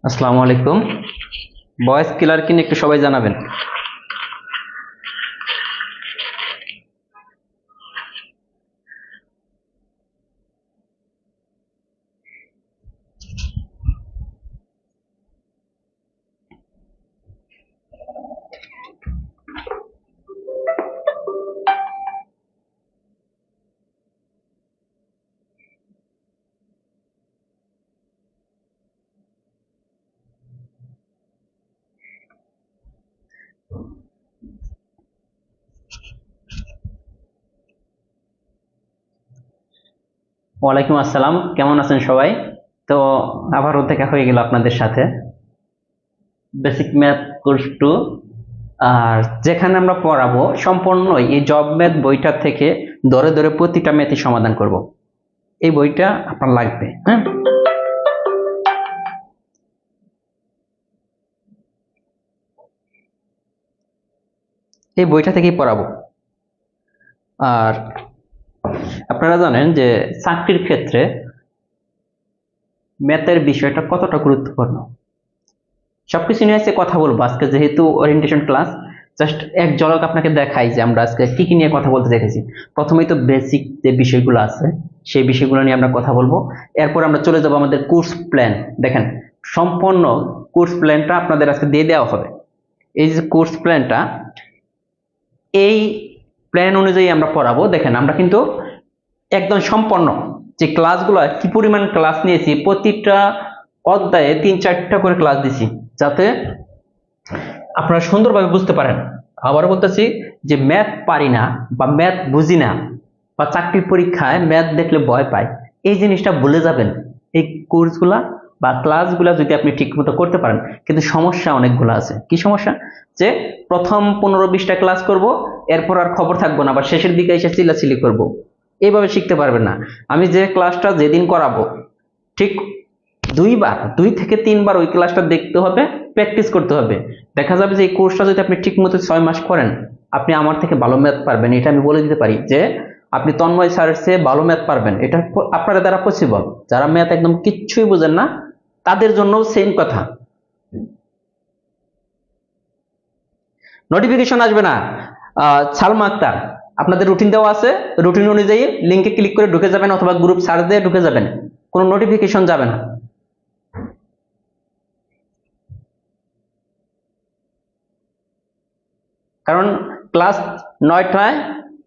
আসসালামু আলাইকুম। Voice clear কিনা একটু সবাই জানাবেন। ওয়ালাইকুম আসসালাম, কেমন আছেন সবাই? তো আবারও দেখা হয়ে গেল আপনাদের সাথে বেসিক ম্যাথ কোর্স টু। আর যেখানে আমরা পড়াবো সম্পূর্ণ এই জব ম্যাথ বইটা থেকে ধরে ধরে প্রতিটা ম্যাথই সমাধান করব। এই বইটা আপনার লাগবে, হ্যাঁ। এই বইটা থেকেই পড়াবো। আর আপনারা জানেন যে চাকরির ক্ষেত্রে ম্যাথের বিষয়টা কতটা গুরুত্বপূর্ণ। সবকিছু নিয়ে আজকে কথা বলবো আজকে, যেহেতু ওরিয়েন্টেশন ক্লাস। জাস্ট এক ঝলক আপনাকে দেখাই যে আমরা আজকে কি কি নিয়ে কথা বলতে দেখেছি। প্রথমেই তো বেসিক যে বিষয়গুলো আছে সেই বিষয়গুলো নিয়ে আমরা কথা বলবো। এরপর আমরা চলে যাব আমাদের কোর্স প্ল্যান। দেখেন, সম্পূর্ণ কোর্স প্ল্যানটা আপনাদের আজকে দিয়ে দেওয়া হবে। এই যে কোর্স প্ল্যানটা, এই প্ল্যান অনুযায়ী আমরা পড়াবো। দেখেন, আমরা কিন্তু একদম সম্পূর্ণ যে ক্লাসগুলো কি পরিমাণ ক্লাস নিয়েছি, প্রতিটা অধ্যায়ে 3-4টা করে ক্লাস দিছি, যাতে আপনারা সুন্দরভাবে বুঝতে পারেন। আবারও বলতেছি যে ম্যাথ পারি না বা ম্যাথ বুঝি না বা চাকরির পরীক্ষায় ম্যাথ দেখলে ভয় পায়, এই জিনিসটা ভুলে যাবেন। এই কোর্সগুলা বা ক্লাসগুলা যদি আপনি ঠিকমতো করতে পারেন। কিন্তু সমস্যা অনেকগুলো আছে। কি সমস্যা? যে প্রথম 15-20টা ক্লাস করব, এরপর আর খবর থাকবো না, আবার শেষের দিকে এসে চিল্লাচিল্লি করব, এইভাবে শিখতে পারবেন না। আমি যে ক্লাসটা যেদিন করাবো ঠিক 2 থেকে 3 বার ওই ক্লাসটা দেখতে হবে, প্র্যাকটিস করতে হবে। দেখা যাবে যে এই কোর্সটা যদি আপনি ঠিক মতো 6 মাস করেন, আপনি আমার থেকে ভালো ম্যাথ পারবেন। এটা আমি বলে দিতে পারি যে আপনি তন্ময় স্যারের চেয়ে ভালো ম্যাথ পারবেন। এটা আপনার দ্বারা পসিবল। যারা ম্যাথ একদম কিচ্ছুই বোঝেন না তাদের জন্য সেম কথা। নোটিফিকেশন আসবে না। সালমা আক্তার, আপনাদের রুটিন দেওয়া আছে, রুটিন অনুযায়ী লিঙ্কে ক্লিক করে ঢুকে যাবেন অথবা গ্রুপ সার্চ দিয়ে ঢুকে যাবেন, কোনো নোটিফিকেশন যাবে না। কারণ ক্লাস 9টায়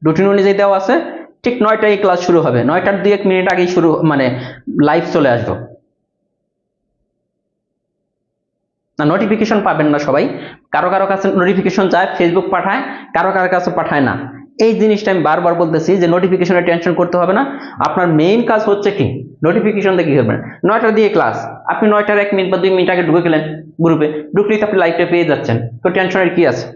রুটিন অনুযায়ী দেওয়া আছে, ঠিক 9টায় ক্লাস শুরু হবে। 9টার 2-1 মিনিট আগেই শুরু, মানে লাইভ চলে আসবো। না, নোটিফিকেশন পাবেন না সবাই। কারো কারো কাছে নোটিফিকেশন যায়, ফেসবুক পাঠায়, কারো কারো কাছে পাঠায় না। এই জিনিসটা আমি বারবার বলতেছি যে নোটিফিকেশনের টেনশন করতে হবে না। আপনার মেইন কাজ হচ্ছে কি, নোটিফিকেশন দিয়ে কি করবেন? 9টার দিয়ে ক্লাস, আপনি 9টার 1 মিনিট বা 2 মিনিট আগে ঢুকে গেলেন গ্রুপে, ঢুকলেই তো আপনি লাইভটা পেয়ে যাচ্ছেন। তো টেনশনের কি আছে?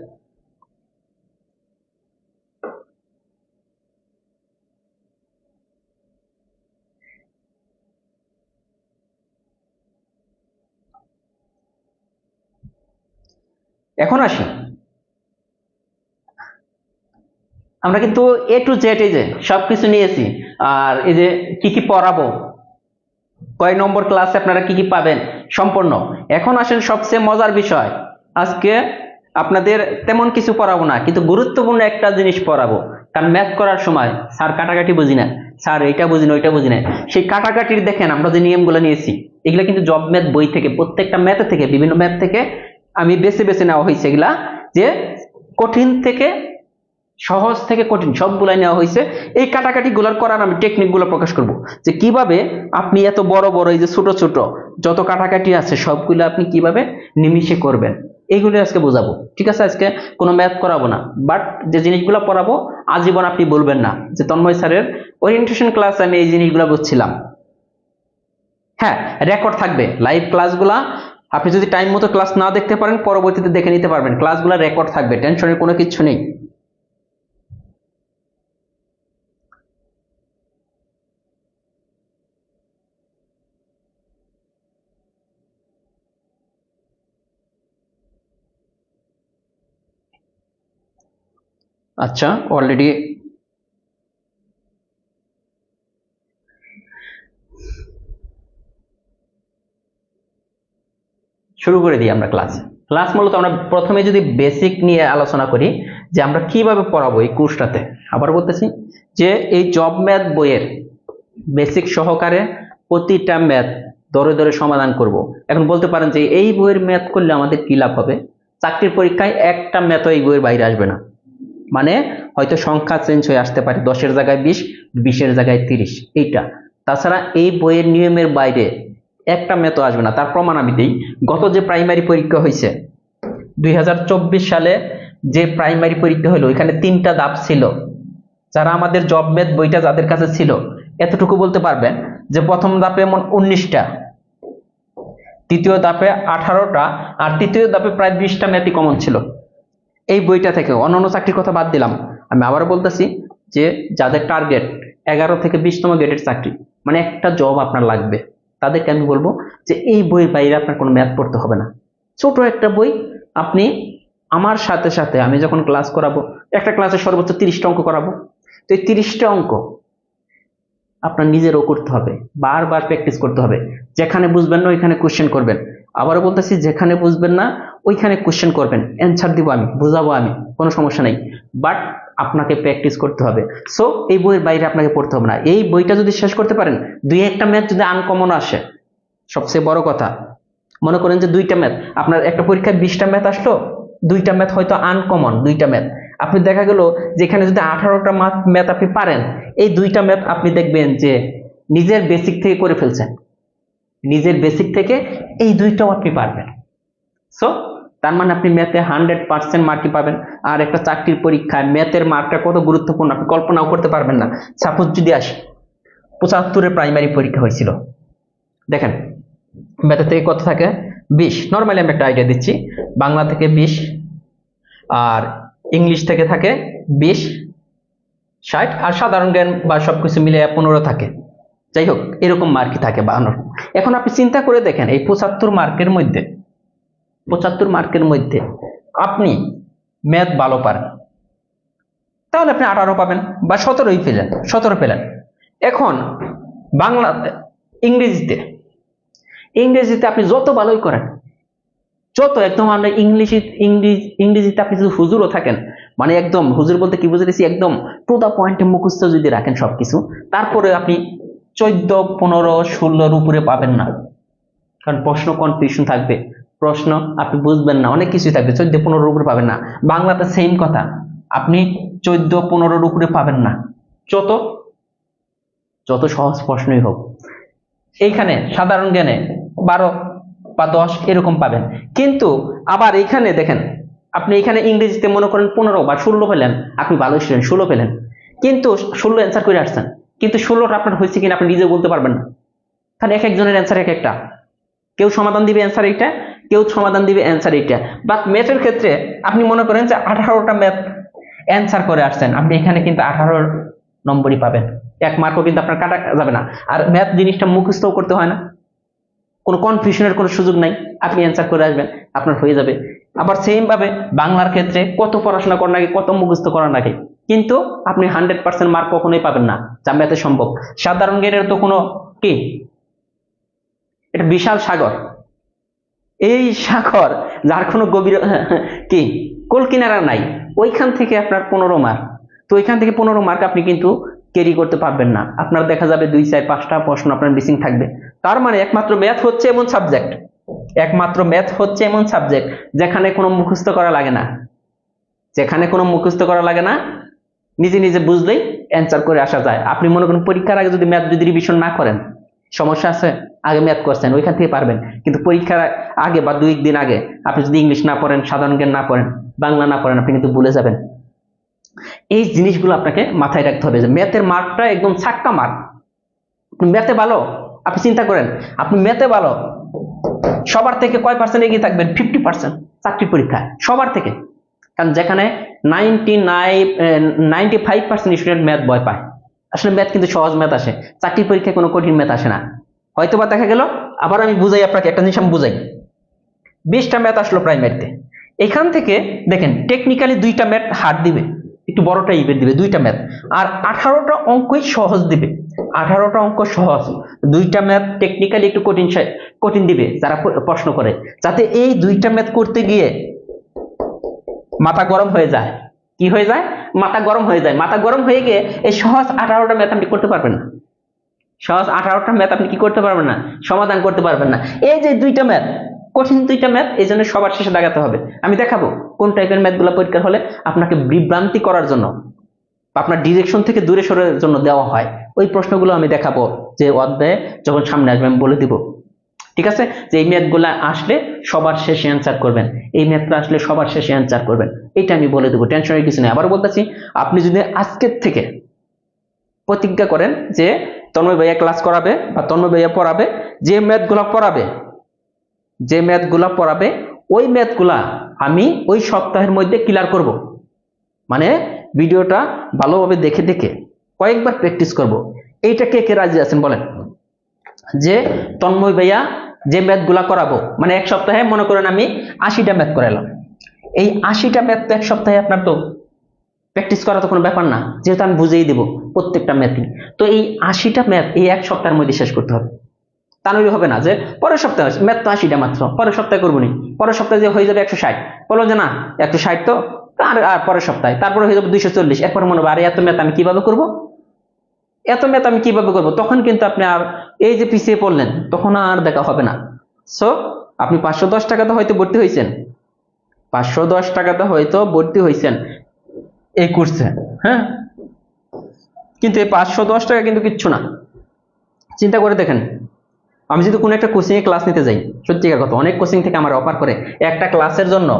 এখন আসি, আমরা কিন্তু A to Z এই যে সবকিছু নিয়েছি। আর এই যে কি কি পড়াবো, কয় নম্বর ক্লাসে আপনারা কি কি পাবেন সম্পূর্ণ। এখন আসেন সবচেয়ে মজার বিষয়। আজকে আপনাদের তেমন কিছু পড়াবো না, কিন্তু গুরুত্বপূর্ণ একটা জিনিস পড়াবো। কারণ ম্যাথ করার সময় স্যার কাটাকাটি বুঝি না, স্যার এইটা বুঝি না ওইটা বুঝি না, সেই কাটাকাটির দেখেন আমরা যে নিয়মগুলো নিয়েছি, এগুলা কিন্তু জব ম্যাথ বই থেকে, প্রত্যেকটা ম্যাথ থেকে, বিভিন্ন ম্যাথ থেকে আমি বেছে বেছে নেওয়া হয়েছে। এগুলা যে কঠিন থেকে সহজ থেকে কঠিন সবগুলাই নেওয়া হয়েছে। এই কাটাকাটি গুলার করার আমি টেকনিক গুলো প্রকাশ করব, যে কিভাবে আপনি এত বড় বড় এই যে ছোট ছোট যত কাটাকাটি আছে সবগুলো আপনি কিভাবে নিমিশে করবেন, এইগুলো আজকে বোঝাবো। ঠিক আছে, আজকে কোনো ম্যাথ করাবো না, বাট যে জিনিসগুলো পড়াবো আজীবন আপনি বলবেন না যে তন্ময় স্যারের ওরিয়েন্টেশন ক্লাস আমি এই জিনিসগুলো বুঝছিলাম। হ্যাঁ, রেকর্ড থাকবে লাইভ ক্লাসগুলা। আপনি যদি টাইম মতো ক্লাস না দেখতে পারেন, পরবর্তীতে দেখে নিতে পারবেন। ক্লাসগুলো রেকর্ড থাকবে, টেনশনের কোনো কিছু নেই। আচ্ছা, অলরেডি শুরু করে দিই আমরা ক্লাস মূলত আমরা প্রথমে যদি বেসিক নিয়ে আলোচনা করি যে আমরা কিভাবে পড়াবো এই কোর্সটাতে। আবার বলতেছি যে এই জব ম্যাথ বইয়ের বেসিক সহকারে প্রতিটা ম্যাথ ধরে ধরে সমাধান করব। এখন বলতে পারেন যে এই বইয়ের ম্যাথ করলে আমাদের কি লাভ হবে? চাকরির পরীক্ষায় একটা ম্যাথও এই বইয়ের বাইরে আসবে না, মানে হয়তো সংখ্যা চেঞ্জ হয়ে আসতে পারে, 10-এর জায়গায় 20, 20-এর জায়গায় 30, এইটা। তাছাড়া এই বইয়ের নিয়মের বাইরে একটা ম্যাথও আসবে না। তার প্রমাণ আমি দিই। গত যে প্রাইমারি পরীক্ষা হয়েছে 2024 সালে, যে প্রাইমারি পরীক্ষা হলো, এখানে 3টা ধাপ ছিল। যারা আমাদের জব ম্যাথ বইটা যাদের কাছে ছিল এতটুকু বলতে পারবেন যে প্রথম ধাপে এমন 19টা, দ্বিতীয় ধাপে 18টা, আর তৃতীয় ধাপে প্রায় 20টা ম্যাথই কমন ছিল এই বইটা থেকে। অন্যান্য চাকরির কথা বাদ দিলাম, আমি আবারও বলতেছি যে যাদের টার্গেট 11 থেকে 20তম গ্রেডের চাকরি, মানে একটা জব আপনার লাগবে, তাদেরকে আমি বলবো যে এই বইয়ের বাইরে আপনার কোনো ম্যাথ পড়তে হবে না। ছোট একটা বই, আপনি আমার সাথে সাথে আমি যখন ক্লাস করাবো, একটা ক্লাসে সর্বোচ্চ 30টা অঙ্ক করাবো, তো এই 30টা অঙ্ক আপনার নিজেরও করতে হবে, বারবার প্র্যাকটিস করতে হবে। যেখানে বুঝবেন না ওইখানে কোশ্চেন করবেন। আবারও বলতেছি, যেখানে বুঝবেন না ওইখানে কোশ্চেন করবেন, অ্যান্সার দিব আমি, বুঝাবো আমি, কোনো সমস্যা নেই, বাট আপনাকে প্র্যাকটিস করতে হবে। সো এই বইয়ের বাইরে আপনাকে পড়তে হবে না। এই বইটা যদি শেষ করতে পারেন, 2-1টা ম্যাথ যদি আনকমন আসে, সবচেয়ে বড় কথা, মনে করেন যে 2টা ম্যাথ, আপনার একটা পরীক্ষায় 20টা ম্যাথ আসলো, 2টা ম্যাথ হয়তো আনকমন, 2টা ম্যাথ আপনি দেখা গেল যেখানে যদি 18টা ম্যাথ আপনি পারেন, এই 2টা ম্যাথ আপনি দেখবেন যে নিজের বেসিক থেকে করে ফেলছেন, নিজের বেসিক থেকে এই 2টাও আপনি পারবেন। সো তার মানে আপনি ম্যাথে 100% মার্কই পাবেন। আর একটা চাকরির পরীক্ষায় ম্যাথের মার্কটা কত গুরুত্বপূর্ণ আপনি কল্পনাও করতে পারবেন না। সাপোজ যদি আসি 75-এর প্রাইমারি পরীক্ষা হয়েছিল, দেখেন ম্যাথের থেকে কত থাকে? 20। নর্মালি আমি একটা আইডিয়া দিচ্ছি, বাংলা থেকে 20, আর ইংলিশ থেকে থাকে 20, 60, আর সাধারণ জ্ঞান বা সবকিছু মিলে 15 থাকে। যাই হোক, এরকম মার্কই থাকে 52। এখন আপনি চিন্তা করে দেখেন, এই 75 মার্কের মধ্যে আপনি ম্যাথ ভালো পারেন, তাহলে আপনি 18 পাবেন বা 17 পেলেন। এখন বাংলা, ইংরেজিতে আপনি যত ভালোই করেন, যত একদম আমরা ইংরেজিতে আপনি যদি হুজুরও থাকেন, মানে একদম হুজুর বলতে কি বুঝেছি, একদম টু দা পয়েন্টে মুখস্থ যদি রাখেন সবকিছু, তারপরে আপনি 14, 15, 16-র উপরে পাবেন না। কারণ প্রশ্ন কনফিউশন থাকবে, প্রশ্ন আপনি বুঝবেন না, অনেক কিছুই থাকবে, 14, 15-র উপরে পাবেন না। বাংলাতে সেম কথা, আপনি 14, 15-র উপরে পাবেন না, যত সহজ প্রশ্নই হোক। এইখানে সাধারণ জ্ঞানে 12 বা 10 এরকম পাবেন। কিন্তু আবার এইখানে দেখেন, আপনি এখানে ইংরেজিতে মনে করেন 15 বা 16 পেলেন, আপনি ভালো স্টুডেন্ট, 16 পেলেন, কিন্তু 16 অ্যান্সার করে আসছেন, কিন্তু 16টা আপনার হয়েছে কিনা আপনি নিজে বলতে পারবেন না। তাহলে এক একজনের অ্যান্সার এক একটা, কেউ সমাধান দিবে অ্যান্সার এইটা, কেউ সমাধান দিবে অ্যান্সার এইটা। বাট ম্যাথের ক্ষেত্রে আপনি মনে করেন যে 18টা ম্যাথ অ্যান্সার করে আসছেন, আপনি এখানে কিন্তু 18 নম্বরই পাবেন, 1 মার্কও কিন্তু আপনার কাটা যাবে না। আর ম্যাথ জিনিসটা মুখস্থও করতে হয় না, কোনো কনফিউশনের কোনো সুযোগ নাই, আপনি অ্যান্সার করে আসবেন, আপনার হয়ে যাবে। আবার সেম ভাবে বাংলার ক্ষেত্রে কত পড়াশোনা করার আগে, কত মুখস্থ করার আগে, কিন্তু আপনি 100% মার্ক কখনোই পাবেন না, যা ম্যাথে সম্ভব। সাধারণ জ্ঞানের তো কোনো কি, এটা বিশাল সাগর, এই সাগর যার কোনো গভীর কি কোল কিনারা নাই, ওইখান থেকে আপনার 15 মার্ক, তো ওইখান থেকে 15 মার্ক আপনি কিন্তু ক্যারি করতে পারবেন না। আপনার দেখা যাবে 2, 4, 5টা প্রশ্ন আপনার মিসিং থাকবে। তার মানে একমাত্র ম্যাথ হচ্ছে এমন সাবজেক্ট যেখানে কোনো মুখস্থ করা লাগে না, নিজে নিজে বুঝলেই অ্যান্সার করে আসা যায়। আপনি মনে করেন পরীক্ষার আগে যদি ম্যাথ যদি রিভিশন না করেন, সমস্যা আছে, আগে ম্যাথ করছেন ওইখান থেকে পারবেন, কিন্তু পরীক্ষার আগে বা 2 দিন আগে আপনি যদি ইংলিশ না পড়েন, সাধারণ জ্ঞান না পড়েন, বাংলা না পড়েন, আপনি কিন্তু ভুলে যাবেন। এই জিনিসগুলো আপনাকে মাথায় রাখতে হবে যে ম্যাথের মার্কটা একদম ছাক্কা মার্ক। ম্যাথে ভালো, আপনি চিন্তা করেন, আপনি ম্যাথে ভালো, সবার থেকে কয় পার্সেন্ট এগিয়ে থাকবেন? 50% চাকরি পরীক্ষায় সবার থেকে। কারণ যেখানে 95% স্টুডেন্ট ম্যাথ ভয় পায়, আসলে ম্যাথ কিন্তু সহজ ম্যাথ আসে, চাকরি পরীক্ষায় কোনো কঠিন ম্যাথ আসে না। হয়তোবা দেখা গেল, আবার আমি বুঝাই আপনাকে, একটা জিনিস আমি বুঝাই, 20টা ম্যাথ আসলো প্রাইমারিতে, এখান থেকে দেখেন টেকনিক্যালি 2টা ম্যাথ হার্ড দিবে, একটু বড়টা ইভেন্ট দিবে 2টা ম্যাথ, আর 18টা অঙ্কই সহজ দিবে। 18টা অঙ্ক সহজ, 2টা ম্যাথ টেকনিক্যালি একটু কঠিন দিবে যারা প্রশ্ন করে, যাতে এই 2টা ম্যাথ করতে গিয়ে মাথা গরম হয়ে যায়। কি হয়ে যায়? মাথা গরম হয়ে যায়। মাথা গরম হয়ে গিয়ে এই সহজ 18টা ম্যাথ আপনি করতে পারবেন না। সহজ 18টা ম্যাথ আপনি কি করতে পারবেন না? সমাধান করতে পারবেন না। এই যে 2টা ম্যাথ, কঠিন 2টা ম্যাথ, এই জন্য সবার শেষে দাগাতে হবে। আমি দেখাবো কোন টাইপের ম্যাথগুলো পরীক্ষার হলে আপনাকে বিভ্রান্তি করার জন্য, আপনার ডিরেকশন থেকে দূরে সরার জন্য দেওয়া হয়, ওই প্রশ্নগুলো আমি দেখাবো যে অধ্যায়ে যখন সামনে আসবে আমি বলে দিব। ঠিক আছে? যে এই ম্যাথগুলো আসলে সবার শেষে অ্যান্সার করবেন, এই ম্যাথটা আসলে সবার শেষে অ্যান্সার করবেন, এটা আমি বলে দেবো, টেনশনের কিছু নেই। আবার বলতেছি, আপনি যদি আজকের থেকে প্রতিজ্ঞা করেন যে তন্ময় ভাইয়া ক্লাস করাবে বা তন্ময় ভাইয়া পড়াবে, যে ম্যাথগুলো পড়াবে ওই ম্যাথগুলা আমি ওই সপ্তাহের মধ্যে ক্লিয়ার করব। মানে ভিডিওটা ভালোভাবে দেখে দেখে কয়েকবার প্র্যাকটিস করব। এইটা কে কে রাজি আছেন বলেন? যে তন্ময় ভাইয়া যে ম্যাথগুলা করাবো, মানে এক সপ্তাহে মনে করেন আমি 80টা ম্যাথ করালাম, এই 80টা ম্যাথ তো এক সপ্তাহে আপনার তো প্র্যাকটিস করা তো কোনো ব্যাপার না, যেহেতু আমি বুঝিয়ে দিব প্রত্যেকটা ম্যাথই। তো এই 80টা ম্যাথ এই এক সপ্তাহের মধ্যে শেষ করতে হবে। তা নইলে হবে না যে পরের সপ্তাহে ম্যাথ তো 80টা মাত্র, পরের সপ্তাহে করবো নি, পরের সপ্তাহে যে হয়ে যাবে 160, বলো যে না 160 তো আর পরের সপ্তাহে, তারপরে হয়ে যাবে 240, এরপরে মনে হবে আরে এত ম্যাথ আমি কিভাবে করবো, তখন কিন্তু আপনি আর এই যে পিছিয়ে পড়লেন, তখন আর দেখা হবে না। সো আপনি 510 টাকাতে হয়তো ভর্তি হয়েছেন, 510 টাকাতে হয়তো ভর্তি হয়েছেন এই কোর্সে, হ্যাঁ, কিন্তু এই 510 টাকা কিন্তু কিচ্ছু না। চিন্তা করে দেখেন, আমি যদি কোনো একটা কোচিং এ ক্লাস নিতে যাই, সত্যিকার কথা, অনেক কোচিং থেকে আমার অফার করে একটা ক্লাসের জন্য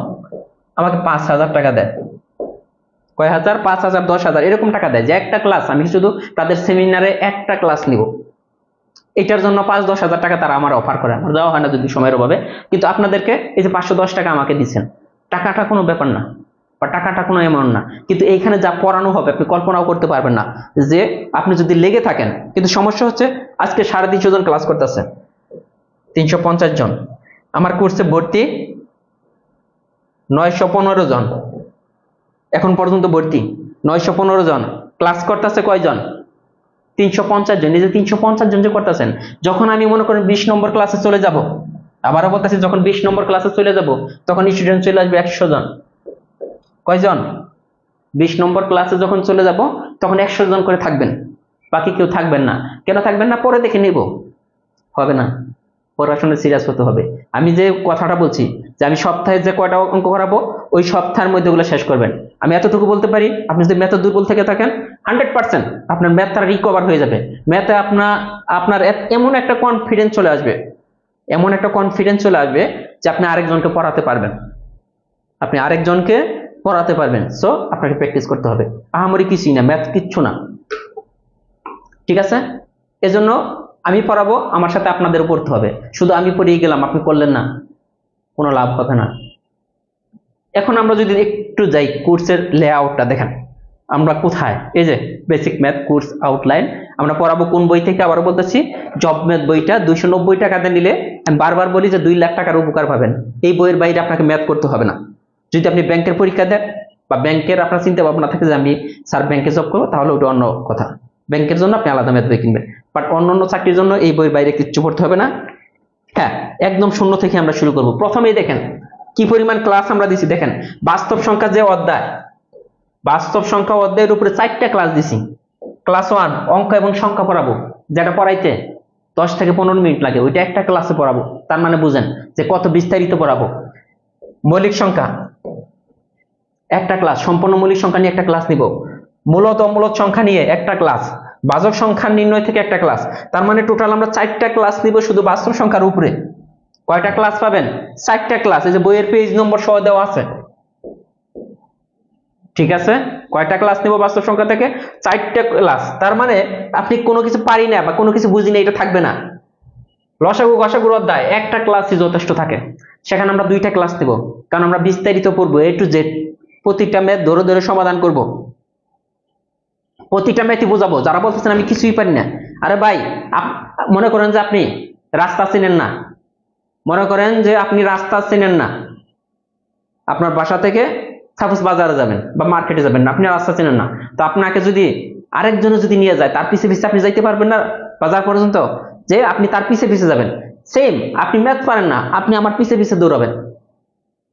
আমাকে 5000 টাকা দেয়, কয় হাজার, 5000, 10,000 এরকম টাকা দেয়, যে একটা ক্লাস আমি শুধু তাদের সেমিনারে একটা ক্লাস নিব, এটার জন্য 5-10 হাজার টাকা তারা আমার অফার করে। আমার দেওয়া হয় না যদি সময়ের অভাবে, কিন্তু আপনাদেরকে এই যে 510 টাকা আমাকে দিচ্ছেন, টাকাটা কোনো ব্যাপার না বা টাকাটা কোনো অ্যামাউন্ট না, কিন্তু এইখানে যা পড়ানো হবে আপনি কল্পনাও করতে পারবেন না। যে আপনি যদি লেগে থাকেন, কিন্তু সমস্যা হচ্ছে আজকে 350 জন ক্লাস করতেছে, 350 জন, আমার কোর্সে ভর্তি 915 জন, এখন পর্যন্ত ভর্তি 915 জন, ক্লাস করতেছে কয়জন? 350 জন। এই যে 350 জন যে করতেছেন, যখন আমি মনে করেন 20 নম্বর ক্লাসে চলে যাব, আবারও বলতেছি, যখন 20 নম্বর ক্লাসে চলে যাব তখন স্টুডেন্ট চলে আসবে 100 জন। কয়জন? 20 নম্বর ক্লাসে যখন চলে যাব তখন 100 জন করে থাকবেন, বাকি কেউ থাকবেন না। কেন থাকবেন না? পরে দেখে নিব, হবে না, পড়াশোনা সিরিয়াস হতে হবে। আমি যে কথাটা বলছি যে আমি সপ্তাহে যে কয়টা অঙ্ক করাবো ওই সপ্তাহের মধ্যে ওগুলো শেষ করবেন। আমি এতটুকু বলতে পারি, আপনি যদি ম্যাথে দুর্বল থেকে থাকেন 100% আপনার ম্যাথটা রিকভার হয়ে যাবে। ম্যাথে আপনার এমন একটা কনফিডেন্স চলে আসবে, যে আপনি আরেকজনকে পড়াতে পারবেন। সো আপনাকে প্র্যাকটিস করতে হবে, আহামরি কিছুই না, ম্যাথ কিচ্ছু না, ঠিক আছে? এজন্য আমি পড়াবো, আমার সাথে আপনাদের পড়তে হবে। শুধু আমি পড়িয়ে গেলাম আপনি করলেন না, কোনো লাভ হবে না। এখন আমরা যদি একটু যাই কোর্সের লেআউটটা দেখেন, আমরা কোথায়, এই যে বেসিক ম্যাথ কোর্স আউটলাইন, আমরা পড়াবো কোন বই থেকে? আবারও বলতেছি, জব ম্যাথ বইটা 290 টাকাতে নিলে, আমি বারবার বলি যে 2 লাখ টাকার উপকার পাবেন। এই বইয়ের বাইরে আপনাকে ম্যাথ করতে হবে না। যদি আপনি ব্যাংকের পরীক্ষা দেন বা ব্যাংকের আপনার চিন্তা ভাবনা থাকে যে আমি স্যার ব্যাংকে জব করবো, তাহলে ওটা অন্য কথা, ব্যাংকের জন্য আপনি আলাদা ম্যাথ বই কিনবেন, বাট অন্যান্য চাকরির জন্য এই বইয়ের বাইরে কিচ্ছু পড়তে হবে না। হ্যাঁ, একদম শূন্য থেকে আমরা শুরু করব। প্রথমেই দেখেন কি পরিমাণ ক্লাস আমরা দিছি, দেখেন বাস্তব সংখ্যা যে অধ্যায়, বাস্তব সংখ্যা অধ্যায়ের উপরে 4টা ক্লাস দিছি। ক্লাস 1 অঙ্ক এবং সংখ্যা পড়াবো, যেটা পড়াইতে 10 থেকে 15 মিনিট লাগে, ওইটা একটা ক্লাসে পড়াবো। তার মানে বুঝেন যে কত বিস্তারিত পড়াবো। মৌলিক সংখ্যা একটা ক্লাস, সম্পূর্ণ মৌলিক সংখ্যা নিয়ে একটা ক্লাস নিব, মূলত অমূলত সংখ্যা নিয়ে একটা ক্লাস, বাস্তব সংখ্যা নির্ণয় থেকে একটা ক্লাস। তার মানে টোটাল আমরা 4টা ক্লাস নিব শুধু বাস্তব সংখ্যার উপরে। কয়টা ক্লাস পাবেন? 4টা ক্লাস, এই যে বইয়ের পেজ নম্বর সহ দেওয়া আছে, ঠিক আছে? কয়টা ক্লাস নিব বাস্তব সংখ্যা থেকে? 4টা ক্লাস। তার মানে আপনি কোনো কিছু পারি না বা কোনো কিছু বুঝি না এটা থাকবে না। লসাগু গসাগুর অধ্যায় একটা ক্লাসই যথেষ্ট থাকে, সেখানে আমরা 2টা ক্লাস নেব, কারণ আমরা বিস্তারিত পড়বো, A to Z প্রতিটা ম্যাথ ধরে ধরে সমাধান করব, প্রতিটা ম্যাথই বোঝাবো। যারা বলতেছেন আমি কিছুই পারি না, আরে ভাই মনে করেন যে আপনি রাস্তা চেনেন না, আপনার বাসা থেকে সাপোজ বাজারে যাবেন বা মার্কেটে যাবেন, আপনি রাস্তা চেনেন না, তো আপনাকে যদি আরেকজনে যদি নিয়ে যায় তার পিছে পিছে আপনি যাইতে পারবেন না বাজার পর্যন্ত, যে আপনি তার পিছে পিছে যাবেন। সেম, আপনি ম্যাথ পারেন না, আপনি আমার পিছে পিছে দৌড়াবেন,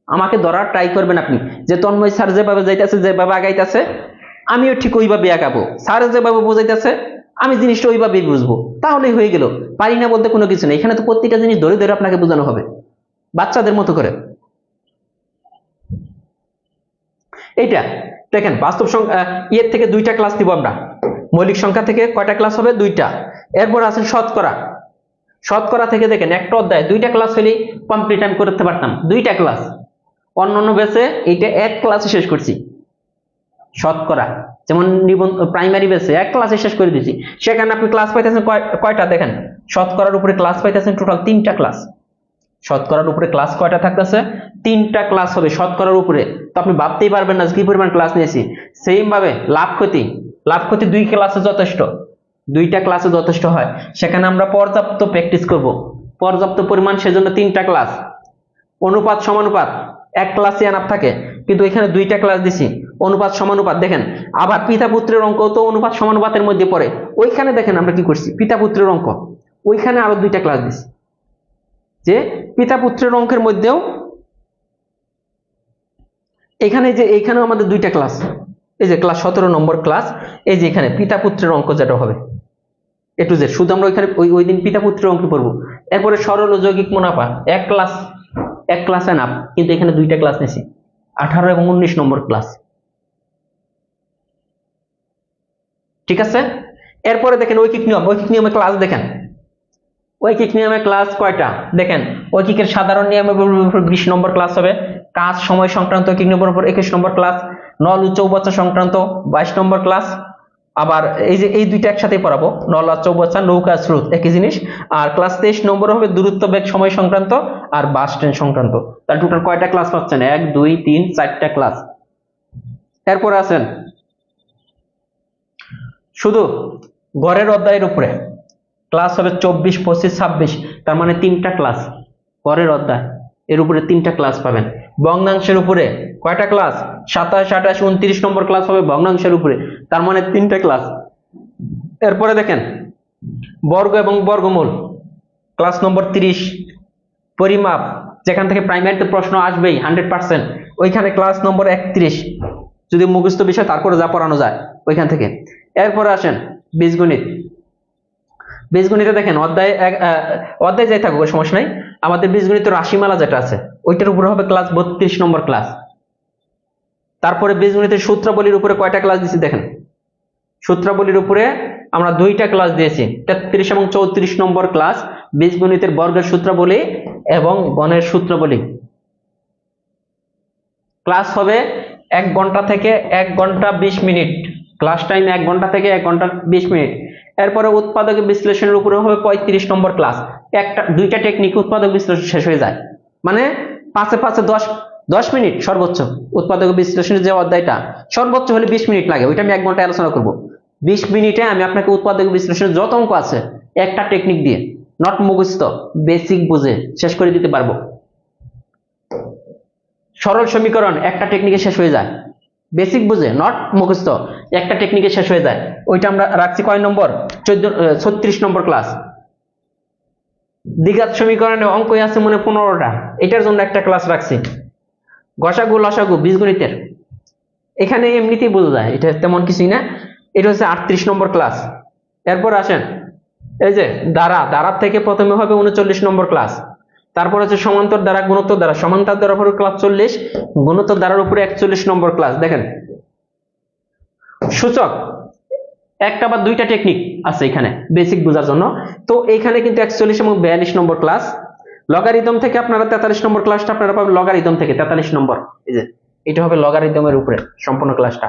আমাকে ধরার ট্রাই করবেন আপনি, যে তন্ময় স্যার যেভাবে যাইতেছে, যেভাবে আগাইতেছে আমিও ঠিক ওইভাবে আগাবো, স্যার যেভাবে বোঝাইতেছে আমি জিনিসটা ওইভাবেই বুঝবো, তাহলেই হয়ে গেল। পারি না বলতে কোনো কিছু নেই, এখানে তো প্রত্যেকটা জিনিস ধরে ধরে আপনাকে বোঝানো হবে বাচ্চাদের মতো করে। এইটা দেখেন বাস্তব সংখ্যা ইয়ের থেকে 2টা ক্লাস দিব আমরা, মৌলিক সংখ্যা থেকে কয়টা ক্লাস হবে? 2টা। এরপর আছেন শতকরা, শতকরা থেকে দেখেন একটা অধ্যায় 2টা ক্লাস হলেই কমপ্লিট আমি করতে পারতাম, 2টা ক্লাস। অন্যান্য বেসে এইটা এক ক্লাসে শেষ করছি। শতকরা যেমন প্রাইমারি বেসে এক ক্লাসে শেষ করে দিয়েছি, সেখানে আপনি ক্লাস পাইতেছেন কয়টা দেখেন, শতকরার উপরে ক্লাস পাইতেছেন টোটাল 3টা ক্লাস। শতকরার উপরে ক্লাস কয়টা থাকতেছে? 3টা ক্লাস হবে শতকরার উপরে। তো আপনি ভাবতেই পারবেন না কি পরিমাণ ক্লাস নিয়েছি। সেম ভাবে লাভ ক্ষতি, লাভ ক্ষতি 2 ক্লাসে যথেষ্ট, 2টা ক্লাসে যথেষ্ট হয়, সেখানে আমরা পর্যাপ্ত প্র্যাকটিস করব, পর্যাপ্ত পরিমাণ, সেজন্য 3টা ক্লাস। অনুপাত সমানুপাত এক ক্লাসে আনাপ থাকে, কিন্তু এখানে 2টা ক্লাস দিছি। অনুপাত সমানুপাত দেখেন, আবার পিতা পুত্রের অঙ্ক তো অনুপাত সমানুপাতের মধ্যে পড়ে, ওইখানে দেখেন আমরা কি করছি, পিতা পুত্রের অঙ্ক ওইখানে আরো 2টা ক্লাস দিছি, যে পিতা পুত্রের অঙ্কের মধ্যেও এখানে যে এইখানেও আমাদের 2টা ক্লাস, এই যে ক্লাস 17 নম্বর ক্লাস, এই যে এখানে পিতা পুত্রের অঙ্ক যেটা হবে এ টু জেড, শুধু আমরা ওইখানে ওই দিন পিতা পুত্রের অঙ্ক পড়বো। এরপরে সরল ও যৌগিক মুনাফা এক ক্লাস এনাফ, কিন্তু এখানে 2টা ক্লাস নিয়েছি, 18 এবং 19 নম্বর ক্লাস। ঠিক আছে। এরপরে দেখেন ঐকিক নিয়মে ক্লাস দেখেন, ঐকিক নিয়মে ক্লাস কয়টা দেখেন, ঐকিকের সাধারণ নিয়মের উপর 20 নম্বর ক্লাস হবে, কাজ সময় সংক্রান্ত ঐকিক নিয়মের উপর 21 নম্বর ক্লাস, নল ও চৌবাচ্চা সংক্রান্ত 22 নম্বর ক্লাস। আবার এই যে এই 2টা একসাথে পড়াবো, নল আর চৌবাচ্চা, নৌকা স্রোত একই জিনিস। আর ক্লাস 23 নম্বর হবে দূরত্ব বেগ সময় সংক্রান্ত আর বাস ট্রেন সংক্রান্ত। তার টোটাল কয়টা ক্লাস পাচ্ছেন? 1 2 3 4টা ক্লাস। এরপর আছেন শুধু গড়ের অধ্যায়ের উপরে ক্লাস হবে 24 25 26, তার মানে 3টা ক্লাস। গড়ের অধ্যায় এর উপরে 3টা ক্লাস পাবেন। ভগ্নাংশের উপরে কয়টা ক্লাস? 27 28 29 নম্বর ক্লাস হবে ভগ্নাংশের উপরে, তার মানে 3টা ক্লাস। এরপরে দেখেন বর্গ এবং বর্গমূল ক্লাস নম্বর 30, পরিমাপ যেখান থেকে প্রাইমারিতে প্রশ্ন আসবেই 100%, ওইখানে ক্লাস নম্বর 31, যদি মুখস্থ বিষয় তারপরে যা পড়ানো যায় ওইখান থেকে। এরপরে আসেন বীজগণিত, বীজগণিতে দেখেন অধ্যায় যাই থাকুক সমস্যা নাই, আমাদের বীজগণিতের রাশিমালা যেটা আছে ওইটার উপরে হবে ক্লাস 32 নম্বর ক্লাস। তারপরে বীজগণিতের সূত্রাবলীর উপরে কয়টা ক্লাস দিয়েছি দেখেন, সূত্রাবলীর উপরে আমরা 2টা ক্লাস দিয়েছি, 33 এবং 34 নম্বর ক্লাস, বীজগণিতের বর্গের সূত্রাবলী এবং গণের সূত্রাবলী। ক্লাস হবে 1 ঘন্টা থেকে 1 ঘন্টা 20 মিনিট, ক্লাস টাইম 1 ঘন্টা থেকে 1 ঘন্টা 20 মিনিট। এরপরে উৎপাদক বিশ্লেষণের উপরে হবে 35 নম্বর ক্লাস। 2টা টেকনিক উৎপাদক বিশ্লেষণ শেষ হয়ে যায়, মানে 5 5 10 মিনিট সর্বোচ্চ। উৎপাদক বিশ্লেষণের যে অধ্যায়টা সর্বোচ্চ হলে 20 মিনিট লাগে, ওইটা আমি 1 ঘন্টায় আলোচনা করব। 20 মিনিটে আমি আপনাকে উৎপাদক বিশ্লেষণের যত অঙ্ক আছে একটা টেকনিক দিয়ে, নট মুখস্থ, বেসিক বুঝে শেষ করে দিতে পারবো। সরল সমীকরণ একটা টেকনিকে শেষ হয়ে যায়, বেসিক বুঝে নট মুখস্থ, একটা টেকনিকে শেষ হয়ে যায়। ওইটা আমরা রাখছি কয় নম্বর? 36 নম্বর ক্লাস। দ্বিঘাত সমীকরণে অঙ্ক আছে মনে 15টা, এটার জন্য একটা ক্লাস রাখছি। গসাগু লসাগু বীজগণিতের এখানে এমনিতেই বোঝা যায়, এটা তেমন কিছুই না। এটা হচ্ছে 38 নম্বর ক্লাস। এরপর আসেন এই যে দ্বারা থেকে প্রথমে হবে 39 নম্বর ক্লাস। তারপর হচ্ছে সমান্তর দ্বারা গুণোত্তর দ্বারা, সমান্তর দ্বারা উপরে ক্লাস 40, গুণোত্তর দ্বারার উপরে 41 নম্বর ক্লাস। দেখেন সূচক একটা বা 2টা টেকনিক আছে এখানে বেসিক বোঝার জন্য, তো এইখানে কিন্তু 41 এবং 42 নম্বর ক্লাস। লগারিদম থেকে আপনারা 43 নম্বর ক্লাসটা আপনারা পাবেন, লগারিদম থেকে 43 নম্বর, এই যে এটা হবে লগারিদমের উপরে সম্পূর্ণ ক্লাসটা।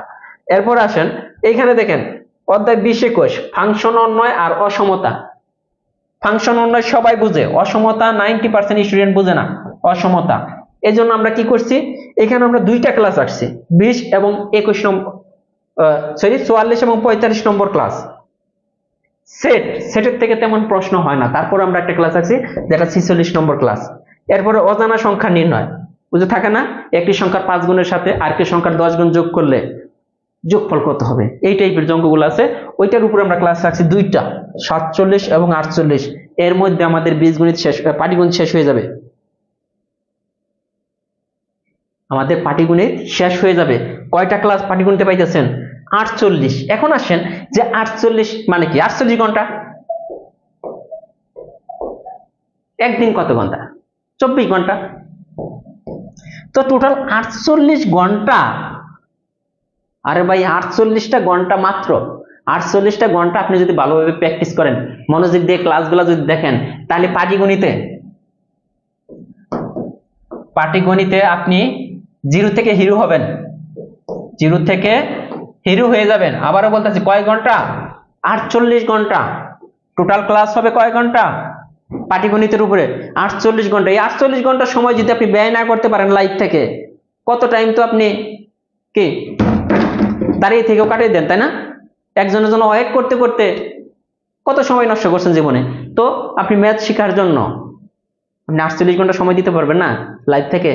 এরপর আসেন এইখানে দেখেন অধ্যায় 20 21 ফাংশন নির্ণয় আর অসমতা। ফাংশন নির্ণয় সবাই বুঝে, অসমতা 90% স্টুডেন্ট বুঝে না, অসমতা। এই জন্য আমরা কি করছি, এখানে আমরা 2টা ক্লাস রাখছি, 20 এবং 21 নম্বর 44 এবং 45 নম্বর ক্লাস। সেটের থেকে তেমন প্রশ্ন হয় না, তারপর আমরা একটা ক্লাস রাখছি যেটা 46 নম্বর ক্লাস। এরপরে অজানা সংখ্যা নির্ণয়, বুঝে থাকে না, একটি সংখ্যার 5 গুণের সাথে আরেকটি সংখ্যার 10 গুণ যোগ করলে যোগফল কত হবে, এই টাইপের যে অঙ্কগুলো আছে ওইটার উপরে আমরা ক্লাস রাখছি দুইটা, 47 এবং 48। এর মধ্যে আমাদের বীজগণিত শেষ, পাটিগণিত শেষ হয়ে যাবে, আমাদের পাটিগণিত শেষ হয়ে যাবে। কয়টা ক্লাস পাটিগণিতে পাইতেছেন? 48। এখন আসেন যে 48 মানে কি? 48 ঘন্টা, একদিন কত ঘন্টা? 24 ঘন্টা। তো টোটাল 48 ঘন্টা। আরে ভাই 48টা ঘন্টা মাত্র, 48টা ঘন্টা আপনি যদি ভালোভাবে প্র্যাকটিস করেন, মনোযোগ দিয়ে ক্লাসগুলো যদি দেখেন, তাহলে পাটিগণিতে আপনি জিরো থেকে হিরো হবেন, জিরো থেকে হিরো হয়ে যাবেন। আবারও বলতেছি, কয় ঘন্টা? 48 ঘন্টা। টোটাল ক্লাস হবে কয় ঘন্টা পাটিগণিতের উপরে? 48 ঘন্টা। এই 48 ঘন্টা সময় যদি আপনি ব্যয় না করতে পারেন লাইফ থেকে, কত টাইম তো আপনি কি দাঁড়িয়ে থেকেও কাটিয়ে দেন, তাই না? একজনের জন্য ওয়েট করতে করতে কত সময় নষ্ট করছেন জীবনে। তো আপনি ম্যাথ শেখার জন্য আপনি 48 ঘন্টা সময় দিতে পারবেন না লাইফ থেকে?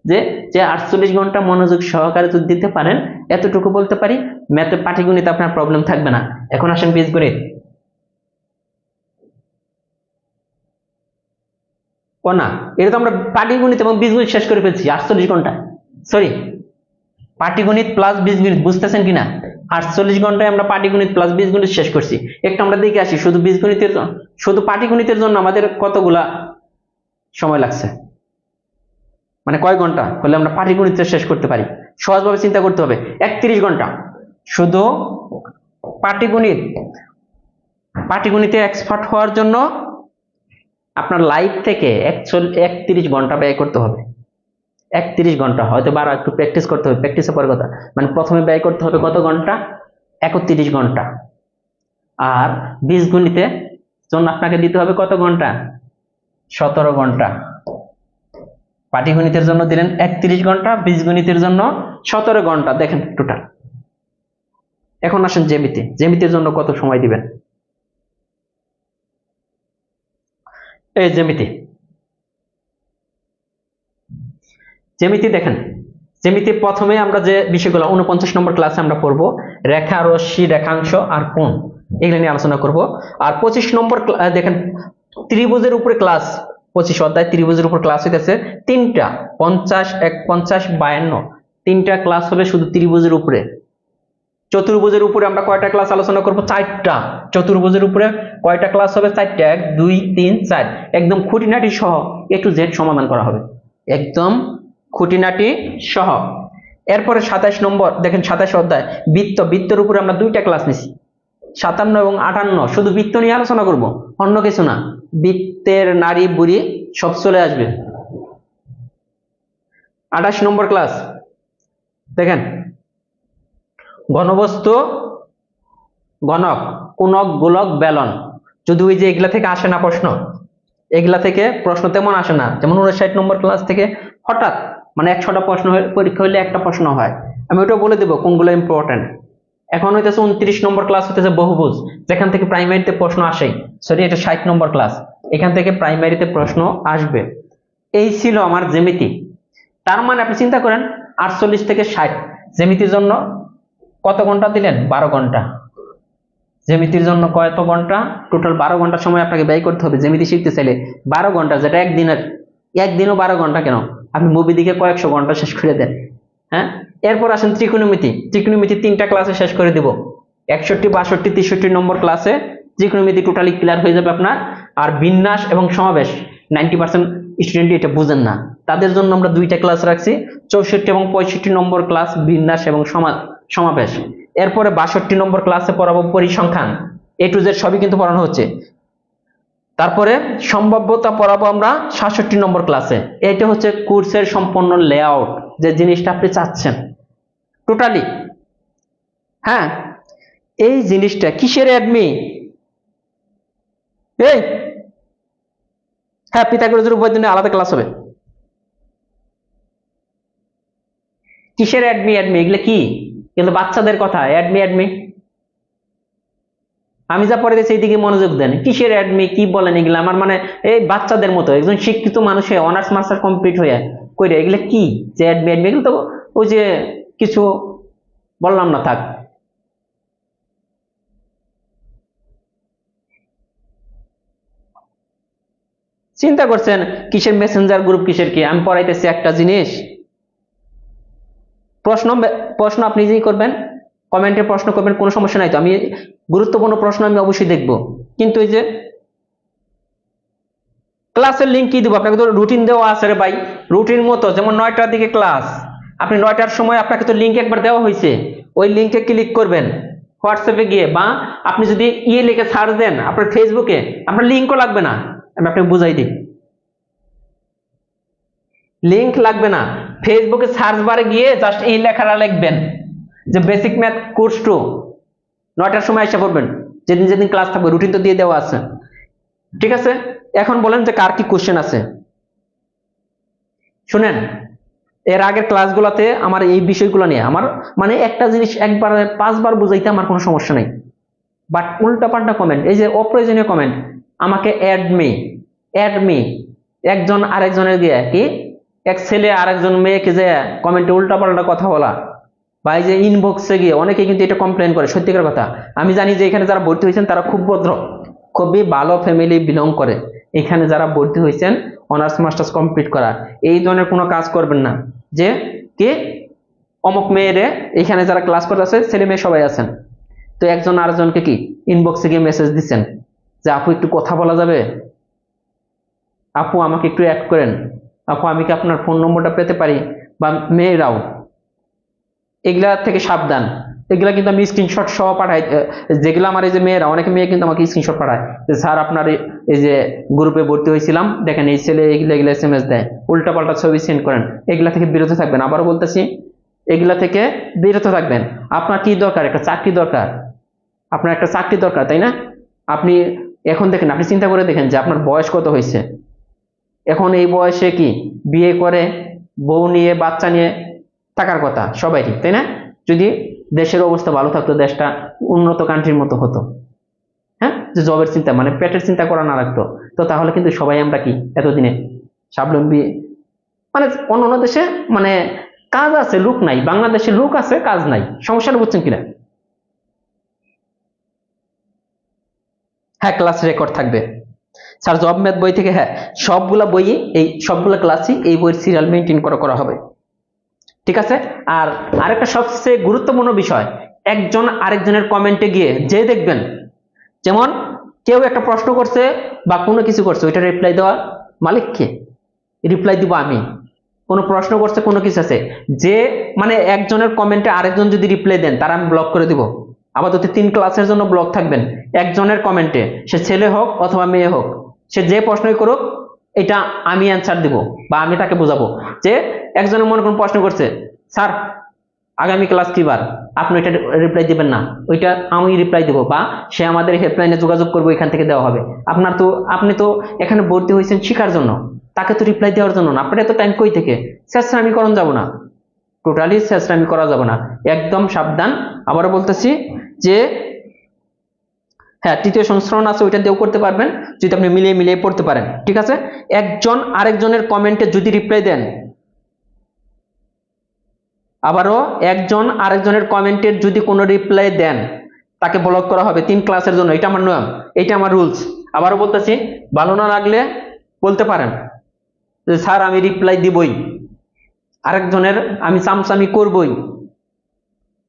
যে যে 48 ঘন্টা মনোযোগ সহকারে যদি দিতে পারেন, এতটুকু বলতে পারি ম্যাথে পাটিগণিতে আপনার প্রবলেম থাকবে না। এখন আসেন বীজগণিত। ও না, এটা তো আমরা পাটিগণিত এবং বীজগণিত শেষ করে ফেলছি 48 ঘন্টা। সরি, পাটিগণিত প্লাস বীজগণিত, বুঝতেছেন কিনা? 48 ঘন্টায় আমরা পাটিগণিত প্লাস বীজগণিত শেষ করছি। একটু আমরা দেখে আসি, শুধু বীজগণিতের, শুধু পাটিগণিতের জন্য আমাদের কতগুলা সময় লাগছে, মানে কয় ঘন্টা হলে আমরা পাটিগণিতটা শেষ করতে পারি। সহজভাবে চিন্তা করতে হবে, 31 ঘন্টা। শুধু পাটিগণিতে এক্সপার্ট হওয়ার জন্য আপনার লাইফ থেকে 31 ঘন্টা ব্যয় করতে হবে। 31 ঘন্টা, হয়তো বারো একটু প্র্যাকটিস করতে হবে, প্র্যাকটিসের পরে কথা। মানে প্রথমে ব্যয় করতে হবে কত ঘন্টা? 31 ঘন্টা। আর বীজগণিতে জন্য আপনাকে দিতে হবে কত ঘন্টা? 17 ঘন্টা। পাটিগণিতের জন্য দিলেন 31 ঘন্টা, বীজগণিতের জন্য 17 ঘন্টা। দেখেন টোটাল। এখন আসেন জ্যামিতির জন্য কত সময় দিবেন? এই জ্যামিতি দেখেন, জ্যামিতি প্রথমে আমরা যে বিষয়গুলো 49 নম্বর ক্লাসে আমরা পড়বো, রেখা, রশ্মি, রেখাংশ আর কোণ, এগুলো নিয়ে আলোচনা করব। আর 25 নম্বর দেখেন ত্রিভুজের উপরে ক্লাস, 25 অধ্যায় ত্রিভুজের উপর ক্লাস হইতেছে তিনটা, 50, 51, 52, তিনটা ক্লাস হবে শুধু ত্রিভুজের উপরে। চতুর্ভুজের উপরে আমরা কয়টা ক্লাস আলোচনা করব? 4টা। চতুর্ভুজের উপরে কয়টা ক্লাস হবে? 4টা। 1, 2, 3, 4, একদম খুঁটিনাটি সহ A to Z সমাধান করা হবে, একদম খুঁটিনাটি সহ। এরপরে 27 নম্বর দেখেন, 27 অধ্যায় বৃত্তের উপরে আমরা 2টা ক্লাস নিছি, 57 এবং 58। শুধু বৃত্ত নিয়ে আলোচনা করব, অন্য কিছু না। বৃত্তের নারী বুড়ি সব চলে আসবে। 28 নম্বর ক্লাস দেখেন, ঘনবস্তু, ঘনক, কোণক, গোলক, বেলন। যদি ওই যে এগুলা থেকে আসে না প্রশ্ন, এগুলা থেকে প্রশ্ন তেমন আসে না। যেমন 59 নম্বর ক্লাস থেকে হঠাৎ মানে 100টা প্রশ্ন পরীক্ষা হইলে একটা প্রশ্ন হয়, আমি ওটা বলে দেবো কোনগুলো ইম্পর্টেন্ট। এখন হইতেছে 29 নম্বর ক্লাস হইতেছে বহুভুজ, যেখান থেকে প্রাইমারিতে প্রশ্ন আসে। সরি, এটা 60 নম্বর ক্লাস, এখান থেকে প্রাইমারিতে প্রশ্ন আসবে। এই ছিল আমার জ্যামিতি। তার মানে আপনি চিন্তা করেন 48 থেকে 60 জ্যামিতির জন্য কত ঘন্টা দিলেন? 12 ঘন্টা। জ্যামিতির জন্য কত ঘন্টা? টোটাল 12 ঘন্টা সময় আপনাকে ব্যয় করতে হবে জ্যামিতি শিখতে চাইলে। 12 ঘন্টা, যেটা একদিনও 12 ঘন্টা কেন, আপনি মুভি দিকে কয়েকশো ঘন্টা শেষ করে দেন। হ্যাঁ, এরপর আসেন ত্রিকোণমিতি। 3টা ক্লাসে শেষ করে দিব, 61, 62, 63 নম্বর ক্লাসে ত্রিকোণমিতি টোটালি ক্লিয়ার হয়ে যাবে আপনার। আর বিন্যাস এবং সমাবেশ 90% স্টুডেন্ট এটা বুঝেন না, তাদের জন্য আমরা 2টা ক্লাস রাখছি, 64 এবং 65 নম্বর ক্লাস বিন্যাস এবং সমাবেশ। এরপরে 62 নম্বর ক্লাসে পড়াবো পরিসংখ্যান, A to Z সবই কিন্তু পড়ানো হচ্ছে। তারপরে সম্ভাব্যতা পড়াবো আমরা 67 নম্বর ক্লাসে। এটা হচ্ছে কোর্সের সম্পূর্ণ লেআউট, যে জিনিসটা আপনি চাচ্ছেন টোটালি। হ্যাঁ, এই জিনিসটা কিসের অ্যাডমি? এই হ্যাঁ, পিথাগোরাসের উপপাদ্য নিয়ে আলাদা ক্লাস হবে। কিসের অ্যাডমি? এগুলো কি? কিন্তু বাচ্চাদের কথা, অ্যাডমি। আমি যা পড়ে দিচ্ছি এইদিকে মনোযোগ দেন। কিসের অ্যাডমি, কি বলেন এগুলো? আমার মানে এই বাচ্চাদের মতো, একজন শিক্ষিত মানুষে অনার্স মাস্টার কমপ্লিট হয়ে কইরে এগুলো কি যে অ্যাডমি? এগুলো তো ওই যে কিছু বললাম না, থাক। চিন্তা করছেন কিসের মেসেঞ্জার গ্রুপ, কিসের কি? আমি পড়াইতেছি একটা জিনিস। প্রশ্ন প্রশ্ন আপনি যেই করবেন, কমেন্টে প্রশ্ন করবেন, কোনো সমস্যা নাই তো। আমি গুরুত্বপূর্ণ প্রশ্ন আমি অবশ্যই দেখব। কিন্তু এই যে ক্লাসের লিঙ্ক কি দিব? আপনাকে তো রুটিন দেওয়া আছে রে ভাই, রুটিন মতো। যেমন 9টার দিকে ক্লাস, আপনি 9টার সময় আপনাকে তো লিঙ্ক একবার দেওয়া হয়েছে, ওই লিঙ্কে ক্লিক করবেন হোয়াটসঅ্যাপে গিয়ে, বা আপনি যদি লিখে সার্চ দেন আপনার ফেসবুকে, আপনার লিঙ্কও লাগবে না। আমি আপনাকে বুঝাই দিই, লিঙ্ক লাগবে না। ফেসবুকে সার্চ বারে গিয়ে জাস্ট এই লেখাটা লিখবেন যে বেসিক ম্যাথ কোর্স 2, 9টার সময় এসে পড়বেন। যেদিন যেদিন ক্লাস থাকবে রুটিন তো দিয়ে দেওয়া আছে, ঠিক আছে? এখন বলেন যে কার কি কোশ্চেন আছে। শুনেন, এর আগের ক্লাসগুলোতে আমার এই বিষয়গুলো নিয়ে আমার মানে একটা জিনিস একবার 5বার বুঝাইতে আমার কোনো সমস্যা নেই, বাট উল্টাপাল্টা কমেন্ট, এই যে অপ্রয়োজনীয় কমেন্ট, আমাকে অ্যাড মি, একজন আরেকজনের দিয়ে কি, এক ছেলে আরেকজন মেয়েকে যে কমেন্টে উল্টাপাল্টা কথা বলা, বা এই যে ইনবক্সে গিয়ে অনেকে কিন্তু এটা কমপ্লেন করে, সত্যিকার কথা। আমি জানি যে এখানে যারা ভর্তি হয়েছেন তারা খুব ভদ্র, খুবই ভালো ফ্যামিলি বিলং করে। এখানে যারা ভর্তি হয়েছেন অনার্স মাস্টার্স কমপ্লিট করা, এই ধরনের কোনো কাজ করবেন না যে কে অমুক মেয়েরে, এখানে যারা ক্লাস করতে আছে ছেলে মেয়ে সবাই আছেন, তো একজন আরেকজনকে কি ইনবক্সে গিয়ে মেসেজ দিচ্ছেন যে আপু একটু কথা বলা যাবে, আপু আমাকে একটু অ্যাড করেন, আপু আমি কি আপনার ফোন নম্বরটা পেতে পারি? বা মেয়েরাও এগুলা থেকে সাবধান। এগুলা কিন্তু আমি স্ক্রিনশট সহ পাঠাই, যেগুলো আমার এই যে মেয়েরা, অনেকে মেয়ে কিন্তু আমাকে স্ক্রিনশট পাঠায় যে স্যার আপনার এই যে গ্রুপে ভর্তি হয়েছিলাম, দেখেন এই ছেলে এগুলা এগুলা এসএমএস দেয়, উল্টাপাল্টা ছবি সেন্ড করেন। এগুলা থেকে বিরত থাকবেন, আবারও বলতেছি এগুলা থেকে বিরত থাকবেন। আপনার কি দরকার? একটা চাকরি দরকার, আপনার একটা চাকরি দরকার, তাই না? আপনি এখন দেখেন, আপনি চিন্তা করে দেখেন যে আপনার বয়স কত হয়েছে। এখন এই বয়সে কি বিয়ে করে বউ নিয়ে বাচ্চা নিয়ে থাকার কথা সবাইরই, তাই না? যদি দেশের অবস্থা ভালো থাকতো, দেশটা উন্নত কান্ট্রির মতো হতো, হ্যাঁ, যে জবের চিন্তা মানে পেটের চিন্তা করা না রাখতো, তো তাহলে কিন্তু সবাই আমরা কি এতদিনে স্বাবলম্বী। মানে অন্য দেশে মানে কাজ আছে লোক নাই, বাংলাদেশে লোক আছে কাজ নাই, সমস্যাটা বুঝছেন কিনা? হ্যাঁ, ক্লাস রেকর্ড থাকবে স্যার, জব ম্যাথ বই থেকে, হ্যাঁ সবগুলা বই, এই সবগুলা ক্লাসই এই বইয়ের সিরিয়াল মেনটেন করা হবে, ঠিক আছে? আর আরেকটা সবচেয়ে গুরুত্বপূর্ণ বিষয়, একজন আরেকজনের কমেন্টে গিয়ে যে দেখবেন, যেমন কেউ একটা প্রশ্ন করছে বা কোনো কিছু করছে, ওইটা রিপ্লাই দেওয়া মালিককে, রিপ্লাই দিব আমি। কোনো প্রশ্ন করছে, কোনো কিছু আছে, যে মানে একজনের কমেন্টে আরেকজন যদি রিপ্লাই দেন তারা আমি ব্লক করে দিব। আপাতত 3 ক্লাসের জন্য ব্লক থাকবেন। একজনের কমেন্টে, সে ছেলে হোক অথবা মেয়ে হোক, সে যে প্রশ্নই করুক, এটা আমি অ্যান্সার দিব বা আমি তাকে বোঝাবো। যে একজনের মনে কোন প্রশ্ন করছে, স্যার আগামী ক্লাস কি বার, আপনি ওইটা রিপ্লাই দিবেন না, ওইটা আমি রিপ্লাই দেবো, বা সে আমাদের হেল্পলাইনে যোগাযোগ করবো, এখান থেকে দেওয়া হবে। আপনি তো এখানে ভর্তি হয়েছেন শিখার জন্য, তাকে তো রিপ্লাই দেওয়ার জন্য না। আপনার এত টাইম কই থেকে? চেষ্টামি করণ যাব না, টোটালি চেষ্টামি করা যাবে না, একদম সাবধান। আবারও বলতেছি যে হ্যাঁ, 3য় সংস্করণ আছে, ওইটা দিয়েও করতে পারবেন যদি আপনি মিলিয়ে মিলিয়ে পড়তে পারেন, ঠিক আছে? একজন আরেকজনের কমেন্টে যদি রিপ্লাই দেন, আবারও একজন আরেকজনের কমেন্টের যদি কোনো রিপ্লাই দেন, তাকে ব্লক করা হবে 3 ক্লাসের জন্য। এটা আমার নিয়ম, এটা আমার রুলস। আবারও বলতেছি, ভালো না লাগলে বলতে পারেন যে স্যার আমি রিপ্লাই দিবই, আরেকজনের আমি চামচামি করবই,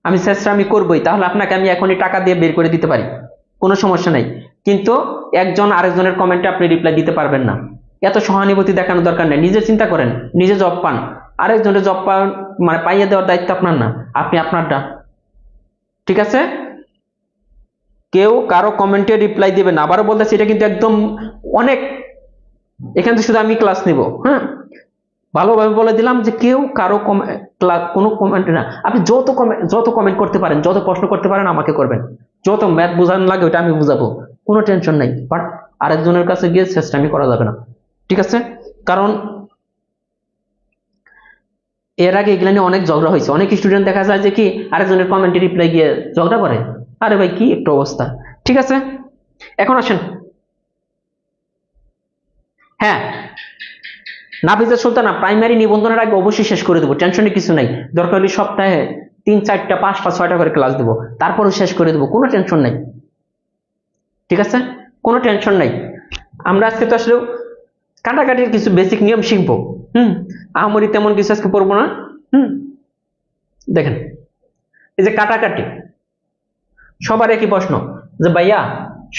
আমি চেষ্টামি করবই, তাহলে আপনাকে আমি এখনই টাকা দিয়ে বের করে দিতে পারি, কোনো সমস্যা নাই। কিন্তু একজন আরেকজনের কমেন্টে আপনি রিপ্লাই দিতে পারবেন না। এত সহানুভূতি দেখানোর দরকার নেই। নিজে চিন্তা করেন, নিজে জব পান, আরেকজনের জব পান মানে পাইয়ে দেওয়ার দায়িত্ব আপনার না, আপনি আপনারটা, ঠিক আছে? কেউ কারো কমেন্টে রিপ্লাই দিবেন না। আবারও বলতেছি, এটা কিন্তু একদম অনেক, এখান থেকে শুধু আমি ক্লাস নিব, হ্যাঁ, ভালোভাবে বলে দিলাম যে কেউ কারো কোনো কমেন্ট না, আপনি যত কমেন্ট করতে পারেন, যত প্রশ্ন করতে পারেন আমাকে করবেন, যত ম্যাথ বোঝানো লাগে ওটা আমি বুঝাবো, কোনো টেনশন নাই। বাট আরেকজনের কাছে গিয়ে চেষ্টামি করা যাবে না, ঠিক আছে? কারণ এর আগে এগুলা নিয়ে অনেক ঝগড়া হয়েছে, অনেক স্টুডেন্ট দেখা যায় যে কি আরেকজনের কমেন্টে রিপ্লাই গিয়ে ঝগড়া করে। আরে ভাই কি একটা অবস্থা, ঠিক আছে? এখন আসেন, হ্যাঁ, নাফিজা সুলতানা প্রাইমারি নিবন্ধনের আগে অবশ্যই শেষ করে দেবো, টেনশনের কিছু নাই। দরকার হলে সপ্তাহে 3 4টা 5টা 6টা করে ক্লাস দেবো, তারপরও শেষ করে দেবো, কোনো টেনশন নাই। ঠিক আছে, কোনো টেনশন নাই। আমরা আজকে তো আসলে কাটাকাটির কিছু বেসিক নিয়ম শিখবো। আহামরি তেমন কিছু আজকে পড়বো না। দেখেন, এই যে কাটাকাটি, সবার একই প্রশ্ন যে ভাইয়া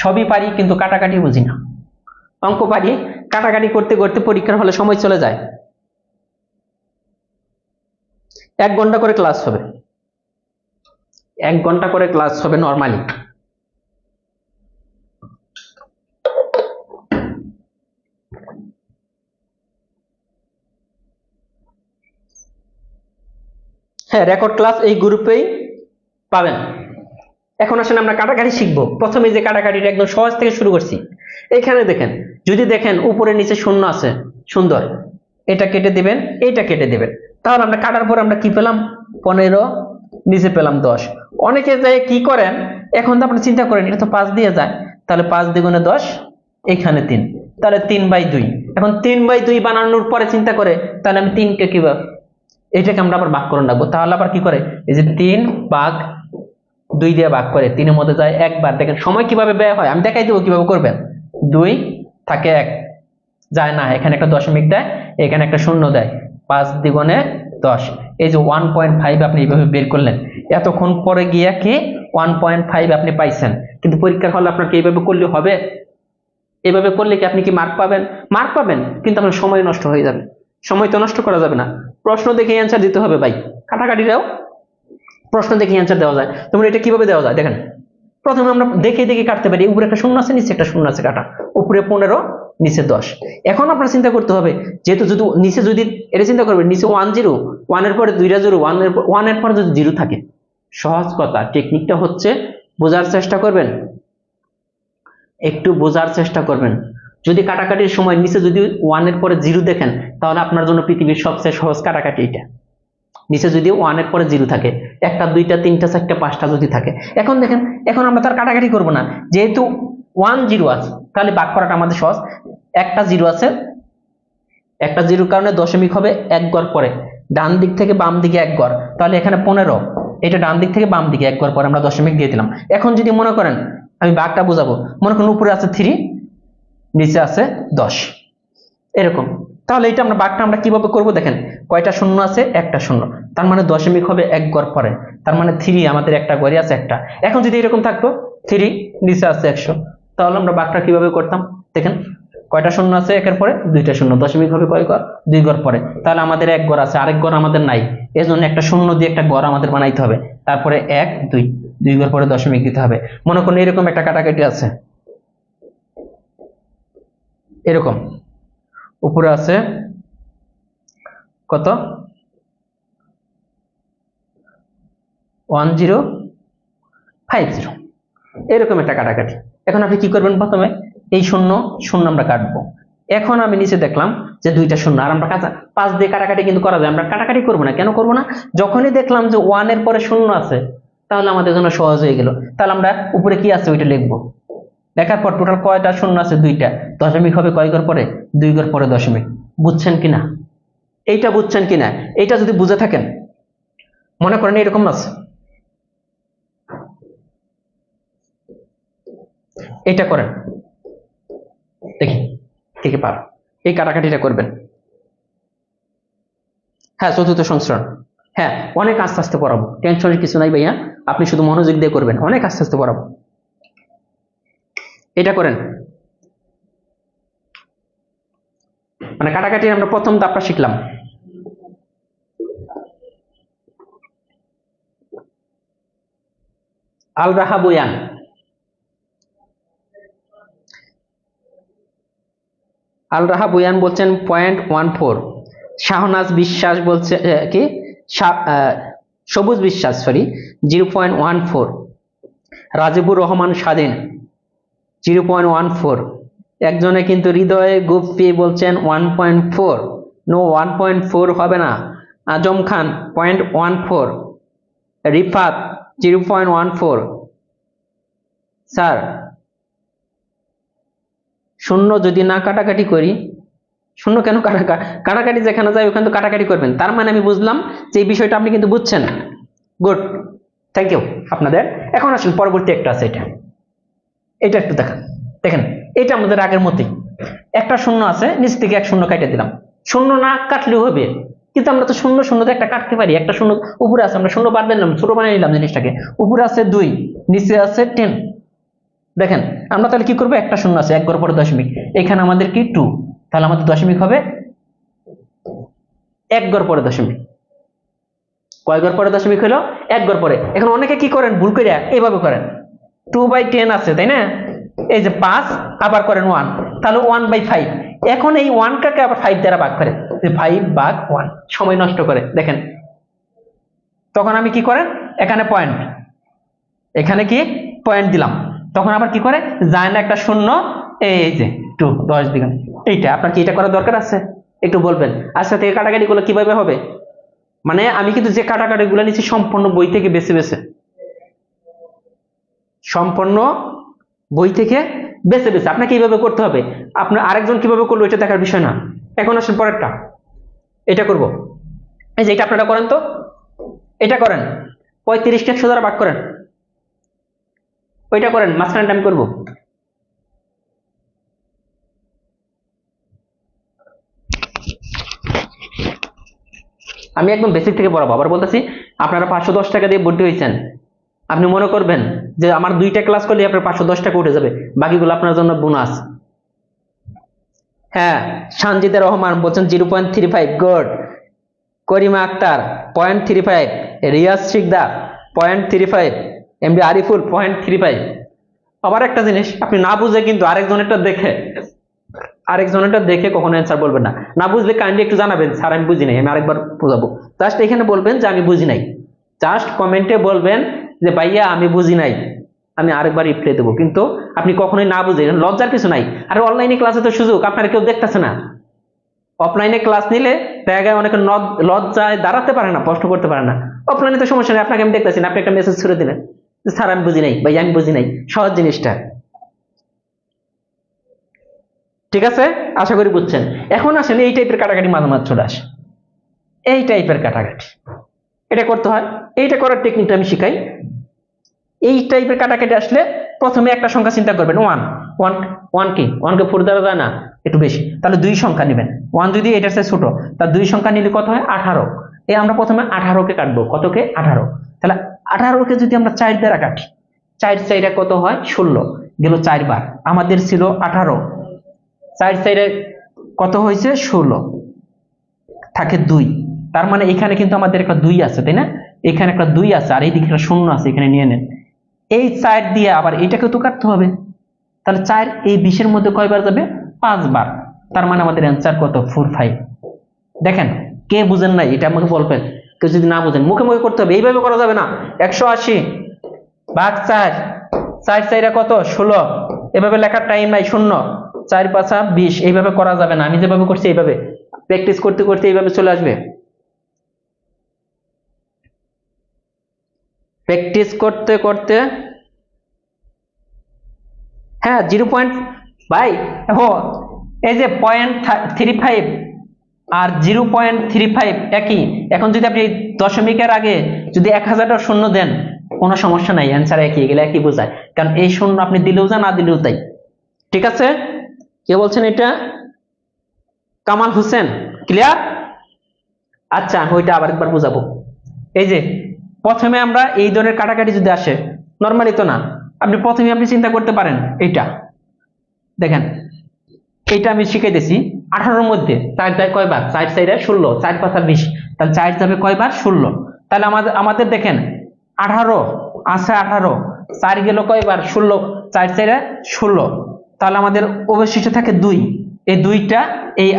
সবই পারি কিন্তু কাটাকাটি বুঝি না। অঙ্ক পারি, কাটাকাটি করতে করতে পরীক্ষার হলে সময় চলে যায়। 1 ঘন্টা করে ক্লাস হবে, 1 ঘন্টা করে ক্লাস হবে নর্মালি। হ্যাঁ, রেকর্ড ক্লাস এই গ্রুপেই পাবেন। এখন আসলে আমরা কাটাকাটি শিখবো। প্রথমে যে কাটাকাটিটা একদম সহজ থেকে শুরু করছি। এখানে দেখেন, যদি দেখেন উপরে নিচে শূন্য আছে, সুন্দর, এটা কেটে দিবেন, এইটা কেটে দিবেন, তাহলে আমরা কাটার পর আমরা কি পেলাম? 15, নিচে পেলাম 10। অনেকে যায় কি করেন, এখন তো আপনি চিন্তা করেন এটা তো 5 দিয়ে যায়, তাহলে 5 দ্বিগুণে 10, এখানে 3, তাহলে 3/2। এখন 3/2 বানানোর পরে চিন্তা করে তাহলে আমি 3কে কিভাবে, এটাকে আমরা আবার ভাগ করে রাখবো। তাহলে আবার কি করে, এই যে 3/2 দিয়ে ভাগ করে 3-এর মধ্যে যায় 1 বার। দেখেন সময় কিভাবে ব্যয় হয়, আমি দেখাই দেবো কিভাবে করবেন। 2 থাকে 1 যায় না, এখানে একটা দশমিক দেয়, এখানে একটা শূন্য দেয়, 5 দ্বিগুণে 10। এই যে 1.5 আপনি এইভাবে বের করলেন, এতক্ষণ পরে গিয়ে কি 1.5 আপনি পাইছেন। কিন্তু পরীক্ষার হলে আপনাকে এইভাবে করলে হবে? এভাবে করলে কি আপনি কি মার্ক পাবেন? মার্ক পাবেন, কিন্তু আপনার সময় নষ্ট হয়ে যাবে। সময় তো নষ্ট করা যাবে না, প্রশ্ন দেখে অ্যান্সার দিতে হবে ভাই। কাটাকাটিটাও প্রশ্ন দেখে অ্যান্সার দেওয়া যায়। তোমরা এটা কিভাবে দেওয়া যায় দেখেন, প্রথমে আমরা দেখে দেখে কাটতে পারি। উপরে একটা শূন্য আছে, নিচে একটা শূন্য আছে, কাটা। উপরে 15, নিচে 10। এখন আপনার চিন্তা করতে হবে, যেহেতু যদি নিচে, যদি এটা চিন্তা করবেন নিচে 1 0, 1 এর পরে 2টা 0, 1 এর পরে যদি 0 থাকে, সহজ কথা, টেকনিকটা হচ্ছে বোঝার চেষ্টা করবেন, একটু বোঝার চেষ্টা করবেন। যদি কাটাকাটির সময় নিচে যদি 1 এর পরে 0 দেখেন, তাহলে আপনার জন্য পৃথিবীর সবচেয়ে সহজ কাটাকাটি এটা। নিচে যদি 1 এর পরে 0 থাকে, 1টা 2টা 3টা 4টা 5টা যদি থাকে, এখন দেখেন, এখন আমরা তার কাটাকাটি করব না, যেহেতু 1 0 আছে, তাহলে ভাগ করাটা আমাদের সহজ। একটা 0 আছে, একটা 0-র কারণে দশমিক হবে 1 ঘর পরে, ডান দিক থেকে বাম দিকে 1 ঘর, তাহলে এখানে 15, এটা ডান দিক থেকে বাম দিকে 1 ঘর পরে আমরা দশমিক দিয়ে দিলাম। এখন যদি মনে করেন, আমি ভাগটা বোঝাবো, মনে করেন উপরে আছে 3, নিচে আছে 10, এরকম, তাহলে এটা আমরা ভাগটা আমরা কিভাবে করব দেখেন, কয়টা শূন্য আছে? একটা শূন্য, তার মানে দশমিক হবে 1 ঘর পরে, তার মানে 3 আমাদের একটা ঘরে আছে একটা। এখন যদি এরকম থাকতো 3, নিচে আছে 100, তাহলে আমরা ভাগটা কিভাবে করতাম দেখেন, কয়টা শূন্য আছে? 1 এর পরে 2টা শূন্য, দশমিক হবে কয় ঘর? 2 ঘর পরে, তাহলে আমাদের 1 ঘর আছে, আরেক ঘর আমাদের নাই, এজন্য একটা শূন্য দিয়ে একটা ঘর আমাদের বানাইতে হবে। তারপরে 1 2, 2 ঘর পরে দশমিক দিতে হবে। মনে করুন এরকম একটা কাটাকাটি আছে, এরকম উপরে আছে কত? 1050, এরকম একটা কাটাকাটি। এখন আপনি কি করবেন, প্রথমে এই শূন্য শূন্য আমরা কাটবো। এখন আমি নিচে দেখলাম যে 2টা শূন্য, আর আমরা 5 দিয়ে কাটাকাটি কিন্তু করা যায়, আমরা কাটাকাটি করবো না। কেন করবো না? যখনই দেখলাম যে 1 এর পরে শূন্য আছে, তাহলে আমাদের জন্য সহজ হয়ে গেল। তাহলে আমরা উপরে কি আছে ওইটা লিখবো, লেখার পর টোটাল কয়টা শূন্য আছে? 2টা, দশমিক হবে কয় ঘর পরে? 2 ঘর পরে দশমিক। বুঝছেন কিনা? এইটা বুঝছেন কিনা? এইটা যদি বুঝে থাকেন, মনে করেন এরকম আছে, এটা করেন, দেখি কে কে পারো। এই কাটাকাটিটা করবেন। হ্যাঁ, চতুর্থ সংস্করণ, হ্যাঁ, অনেক আস্তে আস্তে পড়াবো, টেনশনের কিছু নাই ভাইয়া, আপনি শুধু মনোযোগ দিয়ে করবেন, অনেক আস্তে আস্তে পড়াবো। এটা করেন, মানে কাটাকাটির আমরা প্রথম ধাপটা শিখলাম। আল রাহা বয়ান, আল রাহা বয়ান বলছেন 0.14, শাহনাজ বিশ্বাস বলছে কি, সবুজ বিশ্বাস সরি 0.14, রাজিবুর রহমান স্বাধীন 0.14, একজনে কিন্তু হৃদয়ে গুপ্পি বলছেন 1.4, নো 1.4 হবে না। আজম খান 0.14, রিফাত 0.14। স্যার শূন্য যদি না কাটাকাটি করি, শূন্য কেন কাটাকাটি যেখানে যায় ওখানে তো কাটাকাটি করবেন, তার মানে আমি বুঝলাম যে এই বিষয়টা আপনি কিন্তু বুঝছেন। গুড, থ্যাংক ইউ আপনাদের। এখন আসলে পরবর্তী একটা আছে, এটা একটু দেখান। দেখেন এটা আমাদের আগের মতোই, একটা শূন্য আছে, নিচ থেকে এক শূন্য কেটে দিলাম। শূন্য না কাটলেও হবে, কিন্তু আমরা তো শূন্য শূন্যতে একটা কাটতে পারি। একটা শূন্য উপরে আছে, আমরা শূন্য বাদ দিলাম, ছোট বানিয়ে নিলাম জিনিসটাকে। উপরে আছে 2, নিচে আছে 10। দেখেন আমরা তাহলে কি করবো, একটা শূন্য আছে, এক ঘর পরে দশমিক, এখানে আমাদের কি 2, তাহলে আমাদের দশমিক হবে এক ঘর পরে দশমিক। কয় ঘর পরে দশমিক হলো, এক ঘর পরে। এখন অনেকে কি করেন ভুল করে এইভাবে করেন, 2/10 আছে তাই না, এই যে 5 আবার করেন 1, তাহলে 1/5। এখন এই 1টাকে আবার 5 দ্বারা ভাগ করে, 5/1, সময় নষ্ট করে। দেখেন তখন আমি কি করেন, এখানে পয়েন্ট, এখানে কি পয়েন্ট দিলাম, তখন আবার কি করে যায় না একটা শূন্য, এই যে 2 10 দ্বিগুণ। এইটা আপনার কি এটা করার দরকার আছে, একটু বলবেন। আজকে থেকে কাটাকাটি গুলো কিভাবে হবে, মানে আমি কিন্তু যে কাটাকাটি গুলো নিচ্ছি সম্পূর্ণ বই থেকে বেছে বেছে, সম্পূর্ণ বই থেকে বেছে বেছে আপনাকে এইভাবে করতে হবে। আপনার আরেকজন কিভাবে করলো এটা দেখার বিষয় না। এখন আসেন পরেরটা, এটা করব। এই যে এটা আপনারা করেন তো, এটা করেন, 35টা 100 দ্বারা ভাগ করেন, ওইটা করেন, মাঝখানটা আমি করবো। আমি একদম বেসিক থেকে পড়াবো, আবার বলতেছি, আপনারা 510 টাকা দিয়ে ভর্তি হয়েছেন, আপনি মনে করবেন যে আমার 2টা ক্লাস করলে আপনার 510 টাকা উঠে যাবে, বাকিগুলো আপনার জন্য বোনাস। হ্যাঁ, সানজিদা রহমান বলছেন 0.35, গুড। করিমা আক্তার 0.35, রিয়াজ শিকদার 0.35, এমডি আরিফুল 0.35। আবার একটা জিনিস, আপনি না বুঝে কিন্তু আরেকজনেরটা দেখে কখনো অ্যান্সার বলবেন না। না বুঝলে কাইন্ডলি একটু জানাবেন, স্যার আমি বুঝি নাই, আমি আরেকবার বোঝাবো। জাস্ট এখানে বলবেন যে আমি বুঝি নাই, জাস্ট কমেন্টে বলবেন যে ভাইয়া আমি বুঝি নাই, আমি আরেকবার রিপ্লাই দেবো। কিন্তু আপনি কখনোই না বুঝে, লজ্জার কিছু নাই। আর অনলাইনে ক্লাসে তো সুযোগ, আপনারা কেউ দেখতেছে না। অফলাইনে ক্লাস নিলে জায়গায় অনেকে লজ্জায় দাঁড়াতে পারে না, প্রশ্ন করতে পারে না। অফলাইনে তো সমস্যা নেই, আপনাকে আমি দেখতেছি না, আপনি একটা মেসেজ ছুড়ে দিলেন, স্যার আমি বুঝি নাই, ভাইয়া আমি বুঝি নাই, সহজ জিনিসটা। ঠিক আছে, আশা করি বুঝছেন। এখন আসেন এই টাইপের কাটাকাটি মাঝে মাঝে চলে আসে, এই টাইপের কাটাকাটি এটা করতে হয়। এইটা করার টেকনিকটা আমি শিখাই। এই টাইপের কাটাকাটি আসলে প্রথমে একটা সংখ্যা চিন্তা করবেন, 1 1 1 কি 1 কে 4 দ্বারা যায় না, একটু বেশি, তাহলে 2 সংখ্যা নেবেন। 1 যদি এটার চেয়ে ছোট, তার 2 সংখ্যা নিলে কত হয়, 18। এই আমরা প্রথমে 18 কে কাটবো, কতকে 18, তাহলে 18 কে যদি আমরা 4 দ্বারা কাটি, 4 4 কত হয় 16, গেল 4 বার। আমাদের ছিল 18, 4 4 কত হয়েছে 16, থাকে 2। তার মানে এখানে কিন্তু আমাদের একটা 2 আছে তাই না, এখানে একটা 2 আছে, আর এইদিকে একটা শূন্য আছে, এখানে নিয়ে নেন। এই 4 দিয়ে আবার এটাকে তো কাটতে হবে, তাহলে 4 এই 20 মধ্যে কয়বার যাবে, 5 বার। তার মানে আমাদের অ্যান্সার কত, 45। দেখেন কে বুঝেন নাই এটা আমাকে বলবেন, কেউ যদি না বুঝেন মুখে মুখে করতে হবে, এইভাবে করা যাবে না। 180 ভাগ 4, 4 4 কত 16, এভাবে লেখার টাইম নাই, শূন্য, 4 5 20, এইভাবে করা যাবে না। আমি যেভাবে করছি এইভাবে প্র্যাকটিস করতে করতে এইভাবে চলে আসবে, প্র্যাকটিস করতে করতে। হ্যাঁ 0. ভাই এই যে 0.35 আর 0.35 একই। এখন যদি আপনি দশমিকের আগে যদি 1000টা শূন্য দেন, কোনো সমস্যা নাই, অ্যান্সার একই, এগুলো একই বোঝায়, কারণ এই শূন্য আপনি দিলেও যা না দিলেও তাই। ঠিক আছে, কে বলছেন এটা, কামাল হোসেন, ক্লিয়ার? আচ্ছা ওইটা আবার একবার বোঝাবো। এই যে প্রথমে আমরা এই ধরনের কাটাকাটি যদি আসে, নরমালি তো না, আপনি চিন্তা করতে পারেন এইটা, দেখেন এইটা আমি শিখাইতেছি। 18-র মধ্যে 4 যায় কয়বার, 4 4 16, 4 5 20, তাহলে 4 যাবে কয়বার, 16। তাহলে আমাদের দেখেন 18 আছে, 18 4 গেল কয়বার, 16, 4 4 16, তাহলে আমাদের অবশিষ্ট থাকে 2। এই 2টা এই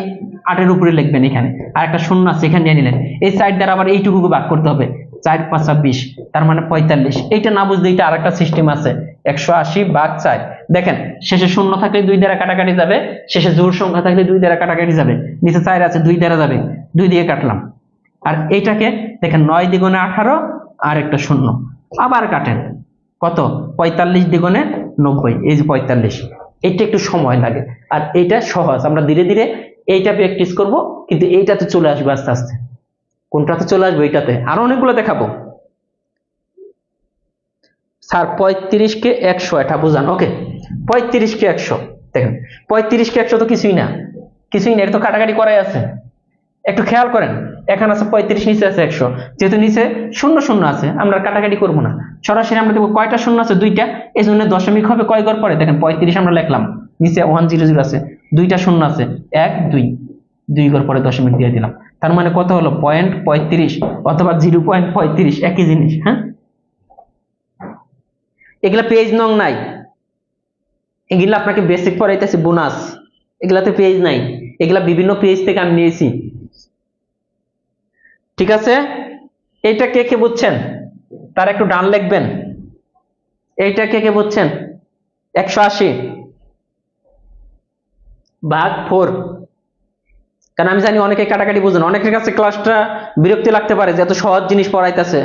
8-এর উপরে লিখবেন, এখানে আর একটা শূন্য আছে, এখানে নিয়ে নিলেন। এই 4 দ্বারা আবার এইটুকু ভাগ করতে হবে, 4 5 20, তার মানে 45। এইটা না বুঝলে এটা আরেকটা সিস্টেম আছে, 180 ভাগ 4। দেখেন শেষে শূন্য থাকলে 2 দ্বারা কাটাকাটি যাবে, শেষে জোড় সংখ্যা থাকলে 2 দ্বারা কাটাকাটি যাবে, নিচে 4 আছে 2 দ্বারা যাবে, 2 দিয়ে কাটলাম। আর এইটাকে দেখেন 9 দ্বিগুণে 18 আর একটা শূন্য, আবার কাটেন, কত 45 দ্বিগুণে 90, এই যে 45। এটা একটু সময় লাগে, আর এটা সহজ, আমরা ধীরে ধীরে এইটা প্র্যাকটিস করব, কিন্তু এইটাতে চলে আসবে আস্তে আস্তে। কোনটাতে চলে আসবে, এইটাতে আরো অনেকগুলো দেখাবো। স্যার 35 কে 100 এটা বুঝান। ওকে, 35 কে 100 দেখেন, 35 কে 100 তো কিছুই না, এটা তো কাটাকাটি করাই আছে। একটু খেয়াল করেন, এখানে আছে 35, নিচে আছে 100, যেহেতু নিচে শূন্য শূন্য আছে আমরা কাটাকাটি করব না, সরাসরি আমরা দেখব কয়টা শূন্য আছে, দুইটা, এই জন্য দশমিক হবে কয় ঘর পরে, দেখেন 35 আমরা লিখলাম, নিচে 100 আছে, দুইটা শূন্য আছে, 1 2, 2 ঘর পরে দশমিক দিয়ে দিলাম, তার মানে কত হলো 0.35 অথবা 0.35, একই জিনিস। হ্যাঁ, এগুলা পেজ নং নাই, এগুলা আপনাকে বেসিক পড়াইতেছি, বোনাস, এগুলাতে পেজ নাই, এগুলা বিভিন্ন পেজ থেকে আমি নিয়েছি। ঠিক আছে, এইটা কে কে বুঝছেন তার একটু ডান লিখবেন। এইটা কে কে বুঝছেন? 180 ভাগ 4, কারণ আমি জানি অনেকে কাটাকাটি বুঝেন, অনেকের কাছে ক্লাসটা বিরক্তি লাগতে পারে যে এত সহজ জিনিস পড়াইতেছে,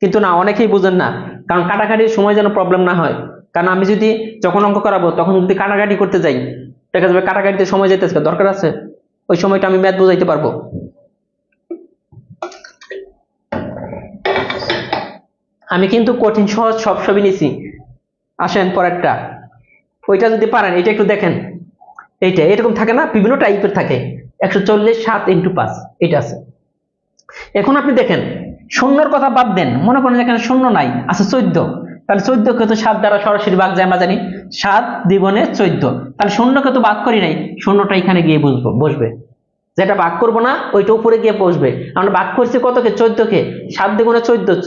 কিন্তু না, অনেকেই বুঝেন না, কারণ কাটাকাটির সময় যেন প্রবলেম না হয়। কারণ আমি যদি যখন অঙ্ক করাবো তখন যদি কাটাকাটি করতে যাই, দেখা যাবে কাটাকাটিতে সময় যেতেছে, দরকার আছে ওই সময়টা আমি ম্যাথ বুঝাইতে পারবো। আমি কিন্তু কঠিন সহজ সবই নিছি। আসেন পরেরটা, ওইটা যদি পারেন, এটা একটু দেখেন, এইটা এরকম থাকে না, বিভিন্ন টাইপের থাকে, 140 7 × 5 এটা আছে। এখন আপনি দেখেন, শূন্যর কথা বাদ দেন, মনে করেন এখানে শূন্য নাই, আছে 14, তাহলে 14 কে তো 7 দ্বারা সরাসরি ভাগ যায়, আমরা জানি 7 দ্বিগুণে 14, তাহলে শূন্যকে তো ভাগ করি নাই, শূন্যটা এখানে গিয়ে বসবে, যেটা ভাগ করবো না ওইটা উপরে গিয়ে বসবে। আমরা ভাগ করছি কতকে, 14 কে, 7 দ্বিগুণে 14,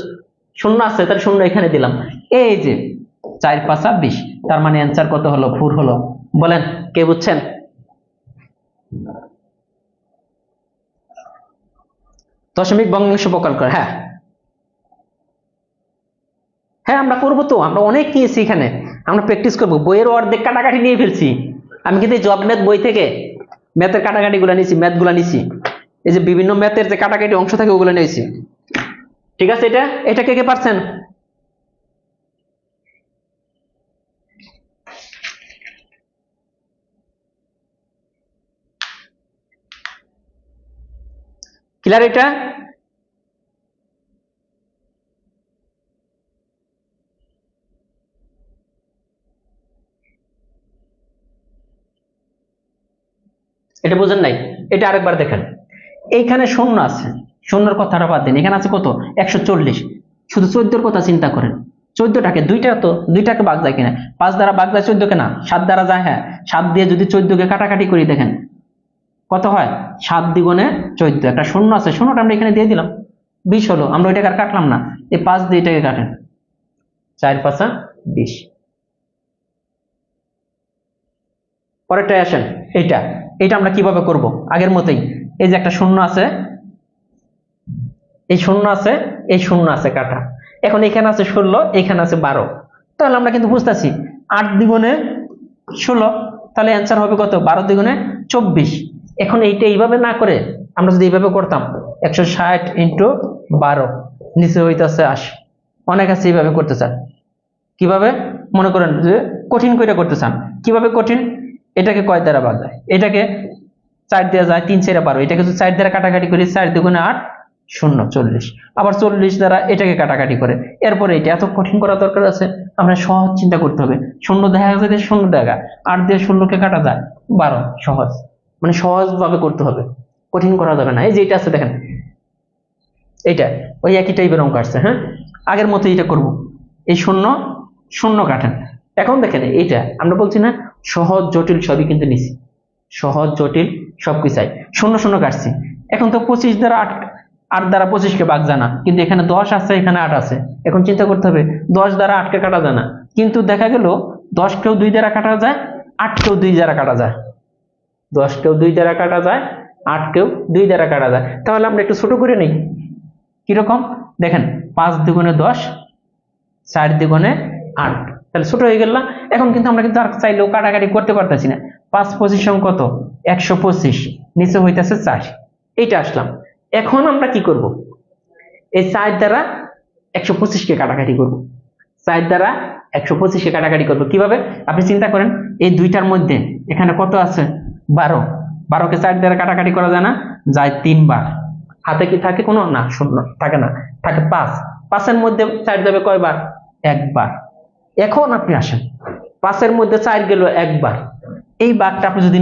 শূন্য আছে, তাহলে শূন্য এখানে দিলাম, এই যে 4 5 20, তার মানে অ্যান্সার কত হলো, 4 হলো। বলেন কে বুঝছেন? দশমিক ভগ্নাংশ প্রকার করে, হ্যাঁ হ্যাঁ আমরা করবো তো, আমরা অনেক নিয়েছি এখানে, আমরা প্র্যাকটিস করবো, বইয়ের অর্ধেক কাটাকাটি নিয়ে ফেলছি। আমি কিন্তু জব ম্যাথ বই থেকে ম্যাথের কাটাকাটি গুলা নিছি, ম্যাথ গুলা নিছি, এই যে বিভিন্ন ম্যাথের যে কাটাকাটি অংশ থাকে ওগুলো নিয়েছি। ঠিক আছে, এটা কে কে পারছেন? ক্লিয়ার এটা? এটা বুঝেন নাই? এটা আরেকবার দেখেন, এইখানে শূন্য আছে, শূন্যর কথাটা বাদ দিন, এখানে আছে কত 140, শুধু 14 কথা চিন্তা করেন, 14টাকে দুইটাকে ভাগ যায় কিনা, 5 দ্বারা ভাগ যায় 14 কে না, 7 দ্বারা যায়, হ্যাঁ 7 দিয়ে যদি 14 কে কাটাকাটি করি দেখেন কত হয়, 7 দ্বিগুণে 14, একটা শূন্য আছে, শূন্যটা আমরা এখানে দিয়ে দিলাম, 20 হলো, আমরা ওইটাকে আর কাটলাম না, এই 5 দিয়ে এটাকে কাটেন, 4 5 20। পরেরটায় আসেন, এটা আমরা কিভাবে করব, আগের মতোই, এই যে একটা শূন্য আছে, এই শূন্য আছে, এই শূন্য আছে কাটা, এখন এখানে আছে 16, এখানে আছে 12, তাহলে আমরা কিন্তু বুঝতেছি 8 দ্বিগুণে 16, তাহলে অ্যান্সার হবে কত, 12 দ্বিগুণে 24। এখন এইটা এইভাবে না করে আমরা যদি এইভাবে করতাম, 160 × 12, নিচে হইতেছে 80, অনেক আছে এইভাবে করতে চান, কিভাবে মনে করেন যে কঠিন করে করতে চান, কিভাবে কঠিন, এটাকে কয় দ্বারা ভাগ যায়, এটাকে 4 দেওয়া যায়, 3 4 12, এটাকে যদি 4 দ্বারা কাটাকাটি করি, 4 দুগুণে 8 0 40, আবার 40 দ্বারা এটাকে কাটাকাটি করে, এরপরে এটা এত কঠিন করা দরকার আছে, আমরা সহজ চিন্তা করতে হবে, শূন্য দেখা যায়, শূন্য দেখা, 8 দিয়ে 0 কে কাটা যায় 12, সহজ, মানে সহজ ভাবে করতে হবে, কঠিন করা যাবে না। এই যে এটা আছে দেখেন, এটা ওই একই টাইপের অঙ্ক আসছে, হ্যাঁ আগের মতো এটা করব, এই শূন্য শূন্য কাটেন। এখন দেখেন এইটা আমরা বলছি না, সহজ জটিল সবই কিন্তু নিছি, সহজ জটিল সবকিছুই, শূন্য শূন্য কাটছি। এখন তো 25 দ্বারা 8 দ্বারা 25 কে ভাগ জানা, কিন্তু এখানে 10 আছে, এখানে 8 আছে, এখন চিন্তা করতে হবে 10 দ্বারা 8 কে কাটা যায় না, কিন্তু দেখা গেল 10 কেও 2 দ্বারা কাটা যায়, 8 কেও 2 দ্বারা কাটা যায়, 10 কেও 2 দ্বারা কাটা যায়, 8 কেও 2 দ্বারা কাটা যায়, তাহলে আমরা একটু ছোট করে নেই, কিরকম দেখেন, 5 দ্বিগুণে 10, 4 দ্বিগুণে 8, তাহলে ছোট হয়ে গেল না। এখন কিন্তু আমরা কিন্তু আর চাইলেও কাটাকাটি করতে পারতেছি না, 5 25 কত, 125, নিচে হইতেছে 4, এইটা আসলাম। এখন আমরা কি করব, এই 4 দ্বারা 125 কে কাটাকাটি করব, 4 দ্বারা 125 কে কাটাকাটি করব কিভাবে, আপনি চিন্তা করেন, এই দুইটার মধ্যে এখানে কত আছে 12, 12 কে 4 দ্বারা কাটাকাটি করা যায় না, যায় 3 বার, হাতে কি থাকে কোনো না, শূন্য থাকে না, থাকে 5, 5 এর মধ্যে 4 যাবে কয়বার, একবার। এখন আপনি আসেন 5-এর মধ্যে 4 গেল একবার, এই ভাগটা আপনি যদি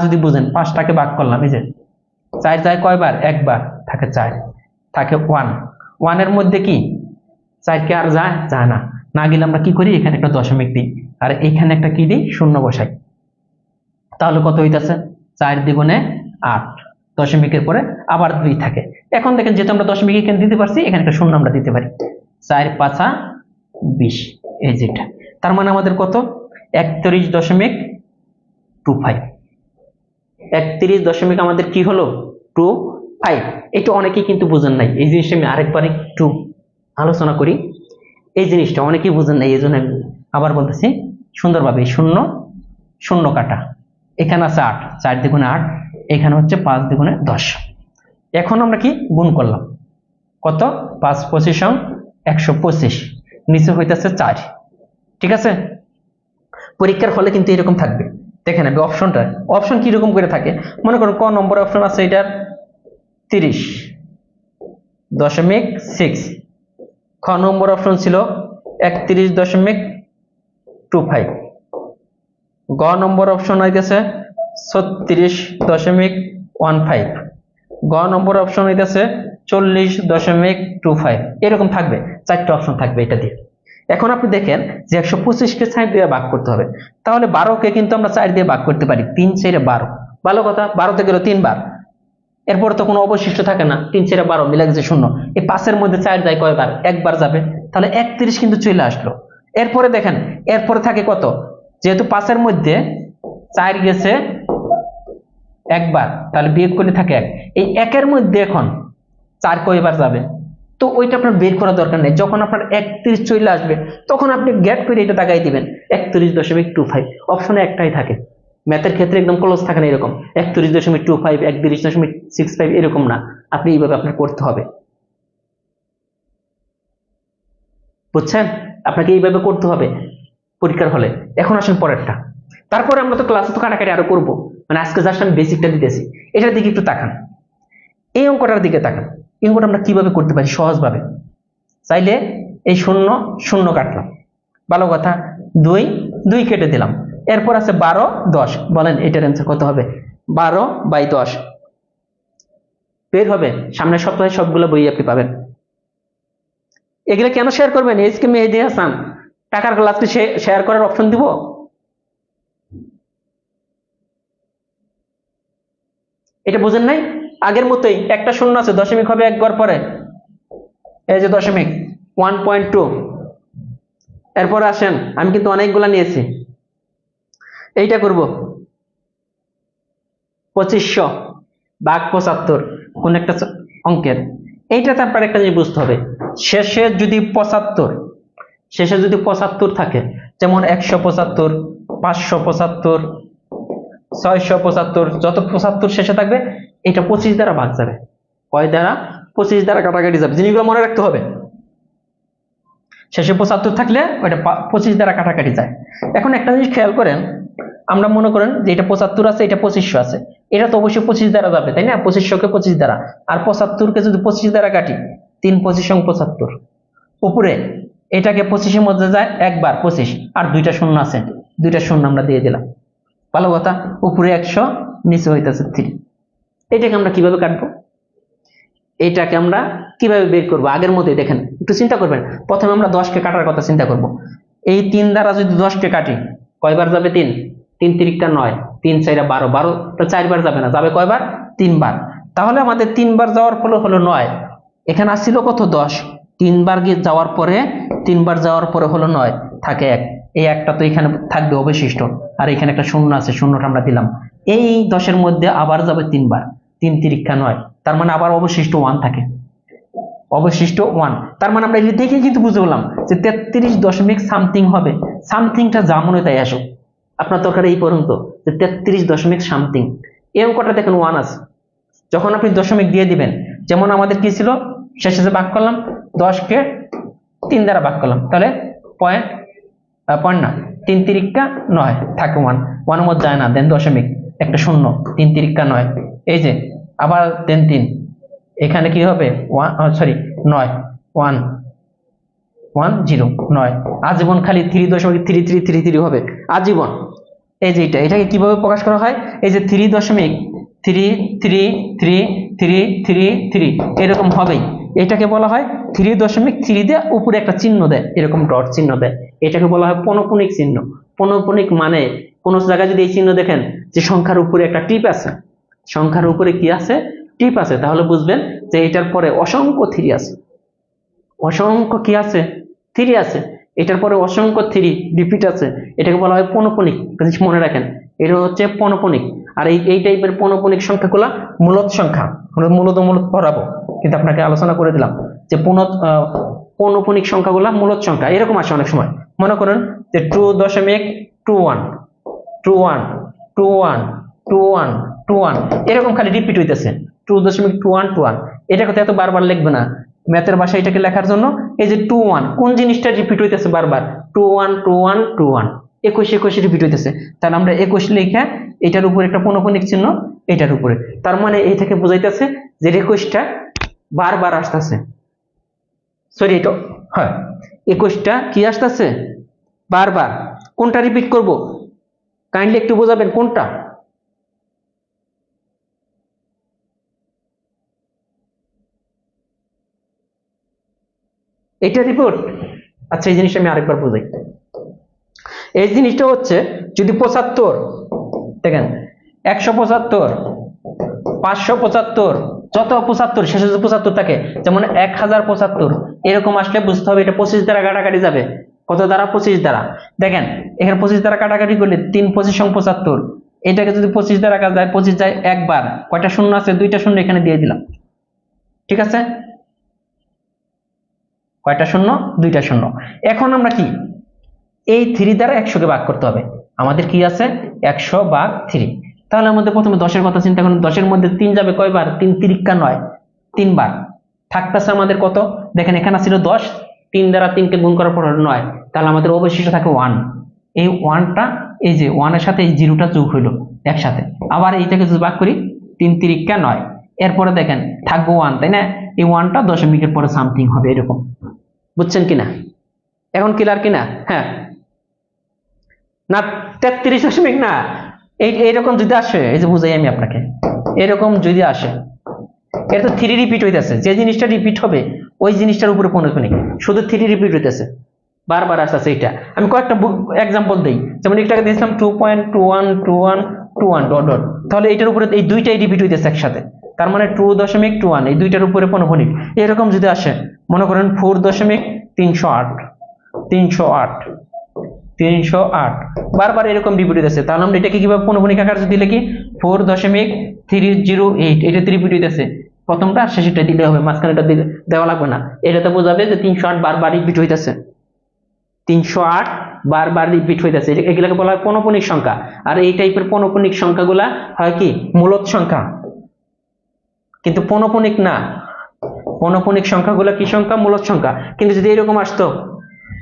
যদি বুঝেন, 5টাকে ভাগ করলাম, এই যে 4 যায় কয়বার, একবার, থাকে 4, থাকে 1, 1-এর মধ্যে কি 4 কে আর যায় যায় না, না গেলে আমরা কি করি, এখানে একটা দশমিক দিই আর এখানে একটা কি দিই, শূন্য বসাই। তাহলে কত হইতাছে, 4 দ্বিগুণে 8, দশমিকের পরে আবার 2 থাকে। এখন দেখেন যেহেতু আমরা দশমিক এখানে দিতে পারছি, এখানে একটা শূন্য আমরা দিতে পারি, 4 5 20, এই যেটা। তার মানে আমাদের কত, 31.25। 31 দশমিক আমাদের কি হলো, 25। এটা অনেকেই কিন্তু বুঝেন নাই, এই জিনিসটা আমি আরেকবার একটু আলোচনা করি। এই জিনিসটা অনেকেই বুঝেন নাই, এই জন্য আমি আবার বলতেছি সুন্দরভাবে। শূন্য শূন্য কাটা, এখানে আছে 8, 4 দ্বিগুণে 8, এখানে হচ্ছে 5 দ্বিগুণে 10। এখন আমরা কি গুণ করলাম, কত, 5 25 125, নিচে হইতেছে 4। ঠিক আছে, পরীক্ষার হলে কিন্তু এরকম থাকবে, দেখে নেবে অপশনটা। অপশন কিরকম করে থাকে, মনে করুন ক নম্বর অপশন আছে এটার 30.6, খ নম্বর অপশন ছিল 31.25, গ নম্বর অপশন হইতেছে 36.15, গ নম্বর অপশন হইতেছে 40.25। এরকম থাকবে, 4টা অপশন থাকবে এটা দিয়ে। এখন আপনি দেখেন যে 125কে 4 দিয়ে ভাগ করতে হবে, তাহলে 12কে কিন্তু আমরা 4 দিয়ে ভাগ করতে পারি, 3 4 12, ভালো কথা, 12তে গেল 3 বার, এরপর তো কোনো অবশিষ্ট থাকে না, 3 4 12 মিলে গেছে শূন্য। এই 5-এর মধ্যে 4 যায় কয়বার, একবার যাবে, তাহলে 31 কিন্তু চলে আসলো। এরপরে দেখেন, এরপরে থাকে কত, যেহেতু 5-এর মধ্যে 4 গেছে একবার, তাহলে বিয়োগ করলে থাকে 1, এই 1-এর মধ্যে এখন 4 কয়বার যাবে, তো ওইটা আপনার বের করা দরকার নেই। যখন আপনার 31 চলে আসবে, তখন আপনি গ্যাপ করে এটা দাগাই দিবেন, 31.25। অপশনে একটাই থাকে, ম্যাথের ক্ষেত্রে একদম ক্লোজ থাকে না এরকম 31.25, 31.65, এরকম না, আপনি এইভাবে আপনার করতে হবে, বুঝছেন, আপনাকে এইভাবে করতে হবে পরীক্ষার হলে। এখন আসেন পরেরটা, তারপরে আমরা তো ক্লাসে তো কাটাকাটি আরো করবো, মানে আজকে জাস্ট আমি বেসিকটা দিতেছি। এটার দিকে একটু তাকান, এই অঙ্কটার দিকে তাকান, এই অঙ্কটা আমরা কিভাবে করতে পারি সহজভাবে। চাইলে এই শূন্য শূন্য কাটলাম, ভালো কথা, 2 2 কেটে দিলাম, এরপর আছে 12 10, বলেন এটার অ্যান্সার কত হবে, 12/10 বের হবে। সামনের সপ্তাহে সবগুলো বই আপনি পাবেন। এগুলো কেন শেয়ার করবেন, এজকে মেহেদী হাসান টাকার ক্লাসকে শেয়ার করার অপশন দিব, এটা বুঝেন নাই, আগের মতোই একটা শূন্য আছে, দশমিক হবে একবার পরে, এই যে দশমিক 1.2। এরপর আসেন, আমি কিন্তু অনেকগুলা নিয়েছি, এইটা করব 2500/75, কোন একটা অঙ্কের। এইটাতে আপনার একটা জিনিস বুঝতে হবে, শেষে যদি 75 থাকে, যেমন 175, 575, 675, যত 75 শেষে থাকবে, এটা 25 দ্বারা ভাগ যাবে, কয় দ্বারা, 25 দ্বারা কাটাকাটি যাবে, জিনিসগুলো মনে রাখতে হবে। শেষে 75 থাকলে ওইটা 25 দ্বারা কাটাকাটি যায়। এখন একটা জিনিস খেয়াল করেন, আমরা মনে করেন যে এটা 75 আছে, এটা 2500 আছে, এটা তো অবশ্যই 25 দ্বারা যাবে, তাই না, 2500কে 25 দ্বারা, আর 75কে যদি 25 দ্বারা কাটি, 3 25 75, উপরে এটাকে 25-এর মধ্যে যায় একবার 25, আর 2টা শূন্য আছে, 2টা শূন্য আমরা দিয়ে দিলাম, ভালো কথা, উপরে 100, নিচে হইতেছে 3। এটাকে আমরা কিভাবে কাটবো, এটাকে আমরা কিভাবে বের করবো, আগের মতোই দেখেন, একটু চিন্তা করবেন। প্রথমে আমরা 10কে কাটার কথা চিন্তা করব, এই 3 দ্বারা যদি 10কে কাটি, কয়বার যাবে, 3 3 তিরিকটা 9, 3 4 12, 12 তো 4 বার যাবে না, যাবে কয়বার, 3 বার। তাহলে আমাদের 3 বার যাওয়ার ফলে হলো 9, এখানে আসছিল কত, 10, 3 বার যাওয়ার পরে, 3 বার যাওয়ার পরে হলো 9, থাকে 1, এই একটা তো এখানে থাকবে অবশিষ্ট, আর এখানে একটা শূন্য আছে, শূন্যটা আমরা দিলাম। এই 10-এর মধ্যে আবার যাবে 3 বার, 3 তিরিক্ষা 9, তার মানে আবার অবশিষ্ট 1 থাকে, অবশিষ্ট 1। তার মানে আমরা এটা দেখে কিন্তু বুঝে বললাম যে 33 দশমিক সামথিং হবে, সামথিংটা যা মনে তাই আসো, আপনার দরকার এই পর্যন্ত যে 33 দশমিক সামথিং। এই অঙ্কটা দেখেন 1 আছে, যখন আপনি দশমিক দিয়ে দিবেন, যেমন আমাদের কি ছিল, শেষে যে ভাগ করলাম, 10কে 3 দ্বারা ভাগ করলাম, তাহলে পয়েন্ট না, 3 তিরিক্ষা 9, থাকে 1, 1 মধ্যে যায় না, দেন দশমিক, একটা শূন্য, 3 তিরিক্ষা 9, এই যে আবার দেন 3, এখানে কি হবে, 1 9 1 9 আজীবন খালি 3.3333 হবে আজীবন। এই যে এটাকে কিভাবে প্রকাশ করা হয়, এই যে 3.333333 এরকম হবেই। এটাকে বলা হয় 3.3 দিয়ে উপরে একটা চিহ্ন দেয়, এরকম ডট চিহ্ন দেয়, এটাকে বলা হয় পৌনঃপুনিক চিহ্ন। পৌনঃপুনিক মানে কোন জায়গায় যদি এই চিহ্ন দেখেন যে সংখ্যার উপরে একটা টিপ আছে, সংখ্যার উপরে কি আছে, টিপ আছে, তাহলে বুঝবেন যে এটার পরে অসংখ্য 3 আছে, অসংখ্য কি আছে, 3 আছে, এটার পরে অসংখ্য 3 রিপিট আছে, এটাকে বলা হয় পৌনঃপুনিক। মনে রাখেন এটা হচ্ছে পৌনঃপুনিক। আর এই টাইপের পৌনঃপুনিক সংখ্যাগুলা মূলদ সংখ্যা, মূলত পড়াবো, কিন্তু আপনাকে আলোচনা করে দিলাম যে পৌনঃপুনিক সংখ্যাগুলা মূলদ সংখ্যা এরকম আসে অনেক সময়। মনে করেন যে 2.21 এরকম খালি রিপিট হইতেছে 2.21 এটা কথা এত বারবার লিখবে না ম্যাথের ভাষায়। এটাকে লেখার জন্য এই যে 21 কোন জিনিসটা রিপিট হইতেছে বারবার, 21 21 রিপিট হইতেছে, তাহলে আমরা 21 লিখে এটার উপরে একটা পৌনঃপুনিক চিহ্ন, এটার উপরে, তার মানে এই থেকে বোঝাইতেছে যে 21টা বারবার আসতেছে, সরি এটা হয় 21টা কি আসতেছে বারবার। কোনটা রিপিট করব কাইন্ডলি একটু বোঝাবেন কোনটা? এটা রিপোর্ট। আচ্ছা এই জিনিসটা আমি আরেকবার বোঝাই। এই জিনিসটা হচ্ছে যদি 75 দেখেন 175 575 যত 75 শেষে যদি 75 থাকে, যেমন 1075 এরকম আসলে বুঝতে হবে এটা 25 দ্বারা কাটাকাটি যাবে। কত দ্বারা? 25 দ্বারা। দেখেন এখানে 25 দ্বারা কাটাকাটি করলে 3 25 75, এটাকে যদি 25 দ্বারা কাটা যায় 25 যায় একবার, কয়টা শূন্য আছে? 2টা শূন্য এখানে দিয়ে দিলাম, ঠিক আছে? কয়টা শূন্য? 2টা শূন্য। এখন আমরা কি এই 3 দ্বারা 100 কে ভাগ করতে হবে, আমাদের কি আছে 100 ভাগ 3। তাহলে আমাদের প্রথমে 10 এর কথা চিন্তা করুন, 10 এর মধ্যে 3 যাবে কয়বার? 3 তিরিকা 9, 3 বার থাকতেছে আমাদের কত, দেখেন এখানে ছিল 10, 3 দ্বারা 3 কে গুণ করার পর 9, তাহলে আমাদের অবশিষ্ট থাকে 1। এই 1টা এই যে 1 এর সাথে এই 0টা যোগ হইলো একসাথে, আবার এইটাকে যদি ভাগ করি 3 তিরিকা 9, এরপরে দেখেন থাকবো 1, তাই না? এই 1টা দশমিকের পরে সামথিং হবে এরকম, বুঝছেন কিনা? এখন ক্লিয়ার কিনা? হ্যাঁ না 33 না, এইরকম যদি আসে, এই যে বুঝাই আমি আপনাকে, এরকম যদি আসে এটা তো 3 রিপিট হইতেছে, যে জিনিসটা রিপিট হবে ওই জিনিসটার উপরে পৌনঃপুনিক, শুধু 3 রিপিট হইতেছে বারবার আসতেছে। এটা আমি কয়েকটা এক্সাম্পল দেই, যেমন এটাকে দিয়েছিলাম 2.21 ডট ডট, তাহলে এটার উপরে এই দুইটাই রিপিট হইতেছে একসাথে, তার মানে 2.21 এই দুইটার উপরে পৌনঃপুনিক। এরকম যদি আসে মনে করেন 4.308 বারবার এরকম রিপিট হইতেছে, তাহলে আমরা এটাকে কিভাবে পৌনঃপুনিক আকার যদি লিখি 4.308, এটা রিপিট হইতেছে, প্রথমটা শেষেরটা দিলে হবে, মাঝখানেটা দেওয়া লাগবে না। এটাতে বোঝাবে যে 308 বারবার রিপিট হইতেছে, 308 বারবার রিপিট হইতেছে, এগুলাকে বলা হয় পৌনঃপুনিক সংখ্যা। আর এই টাইপের পৌনঃপুনিক সংখ্যাগুলা হয় কি মূলদ সংখ্যা, কিন্তু পৌনঃপুনিক না। পৌনঃপুনিক সংখ্যাগুলো কি সংখ্যা? মূলদ সংখ্যা। কিন্তু যদি এরকম আসতো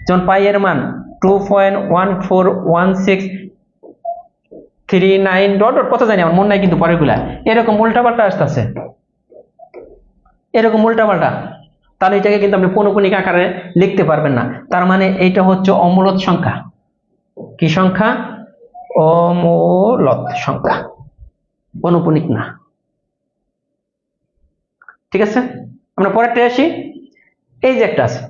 যেমন পাই এর মান 2.141639 ডট ডট কত জানি আমার মনে নাই, কিন্তু পরের গুলা এরকম উল্টাপাল্টা আসতেছে, এরকম উল্টাপাল্টা, তাহলে এটাকে কিন্তু আপনি পৌনঃপুনিক আকারে লিখতে পারবেন না। তার মানে এইটা হচ্ছে অমূলদ সংখ্যা। কি সংখ্যা? অমূলদ সংখ্যা, পৌনঃপুনিক না। ঠিক আছে, আমরা পরেরটা আসি। এই যে একটা আছে,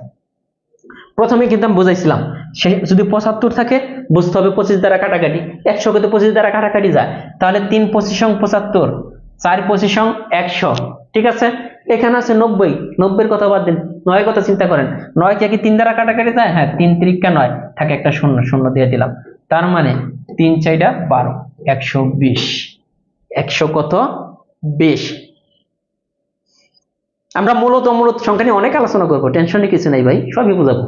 প্রথমে কিন্তু আমি বুঝাইছিলাম সে যদি 75 থাকে বুঝতে হবে 25 দ্বারা কাটাকাটি, 100 কে তো 25 দ্বারা কাটাকাটি যায়, তাহলে 3 25 75, 4 25 100, ঠিক আছে? এখানে আছে 90, 90 এর কথা বাদ দিন, 9 এর কথা চিন্তা করেন, 9 কে কি 3 দ্বারা কাটাকাটি যায়? হ্যাঁ, 3 তিরিকা 9 থাকে একটা শূন্য, শূন্য দিয়ে দিলাম, তার মানে 3 4 12, 120, 100 কত 20। আমরা মূলত অমূলত সংখ্যা নিয়ে অনেক আলোচনা করবো, টেনশনে কিছু নাই ভাই, সবই বুঝাবো।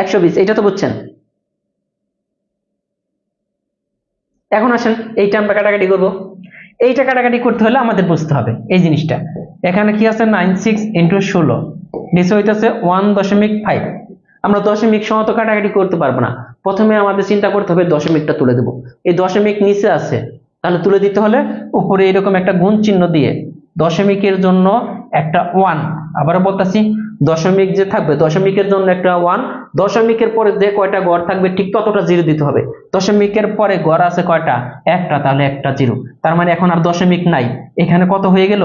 120 এটা তো বুঝছেন। এখন আসেন এইটা আমরা কাটাকাটি করবো, এইটা কাটাকাটি করতে হলে আমাদের বুঝতে হবে এই জিনিসটা, এখানে কি আছে 96 × 16, নিচে হইতেছে 1.5। আমরা দশমিক সহ তো কাটাকাটি করতে পারবো না, প্রথমে আমাদের চিন্তা করতে হবে দশমিকটা তুলে দেবো। এই দশমিক নিচে আছে, তাহলে তুলে দিতে হলে উপরে এরকম একটা গুণ চিহ্ন দিয়ে দশমিকের জন্য একটা 1, আবারও বলতেছি দশমিক যে থাকবে দশমিকের জন্য একটা 1, দশমিকের পরে যে কয়টা ঘর থাকবে ঠিক ততটা জিরো দিতে হবে। দশমিকের পরে ঘর আছে কয়টা? একটা, তাহলে একটা জিরো। তার মানে এখন আর দশমিক নাই, এখানে কত হয়ে গেল?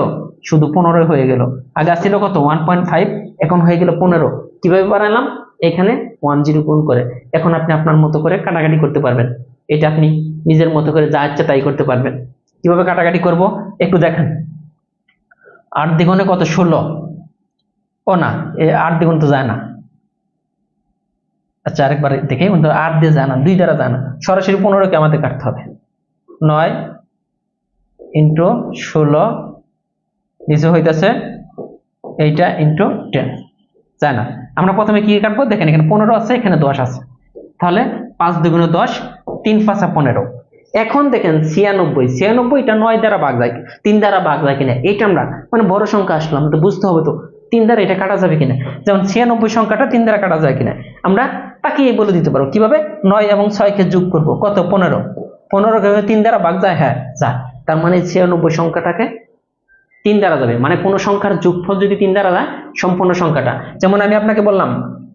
শুধু 15 হয়ে গেল। আগে ছিল কত? 1.5, এখন হয়ে গেল 15। কিভাবে বানালাম? এখানে 10 গুণ করে। এখন আপনি আপনার মতো করে কাটাকাটি করতে পারবেন। এটা আপনি নিজের মতো করে যা ইচ্ছা তাই করতে পারবেন। কিভাবে কাটাকাটি করব একটু দেখেন। 8 দ্বিগুণে কত? 16। ও না, 8 দ্বিগুণ তো যায় না। আচ্ছা আরেকবার দেখি, 8 দিয়ে যায় না, 2 দ্বারা যায় না, সরাসরি 15কে আমাদের কাটতে হবে। 9 ইন্টু 16 নিচে হইতেছে এইটা ইন্টু 10, যায় না। আমরা প্রথমে কি কাটবো দেখেন, এখানে 15 আছে, এখানে 10 আছে, তাহলে 5 দ্বিগুণে 10, 3 5 15। এখন দেখেন 96, এটা 9 দ্বারা ভাগ যায়, 3 দ্বারা ভাগ যায় কিনা, এটা আমরা মানে বড় সংখ্যা আসলো, আমাদের বুঝতে হবে তো 3 দ্বারা এটা কাটা যাবে কিনা। যেমন 96 সংখ্যাটা 3 দ্বারা কাটা যায় কিনা আমরা তাকিয়ে বলে দিতে পারবো। কিভাবে? 9 এবং 6 কে যোগ করব, কত? 15। 15 কে 3 দ্বারা ভাগ যায়, হ্যাঁ যায়। তার মানে 96 সংখ্যাটাকে 3 দ্বারা যাবে, মানে কোন সংখ্যার যোগফল যদি 3 দ্বারা যায় সম্পূর্ণ সংখ্যাটা। যেমন আমি আপনাকে বললাম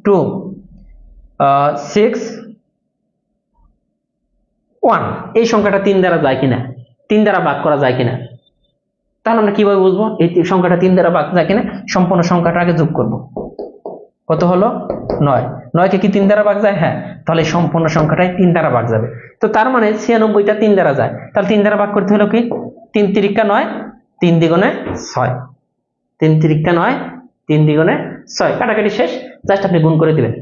2 6 1, এই সংখ্যাটা 3 দ্বারা যায় কিনা, 3 দ্বারা ভাগ করা যায় কিনা, তাহলে আমরা কিভাবে বুঝবো এই সংখ্যাটা 3 দ্বারা ভাগ যায় কিনা? সম্পূর্ণ সংখ্যাটা আগে যোগ করব। কত হলো? 9। 9 কে কি 3 দ্বারা ভাগ যায়? হ্যাঁ, তাহলে সম্পূর্ণ সংখ্যাটাই 3 দ্বারা ভাগ যাবে। তো তার মানে 96টা 3 দ্বারা যায়, তাহলে 3 দ্বারা ভাগ করতে হলো কি? 3 তিরিকা 9, 3 দ্বিগুণে 6, 3 তিরিকা 9, 3 দ্বিগুণে 6। কাটাকাটি শেষ, জাস্ট আপনি গুণ করে দিবেন।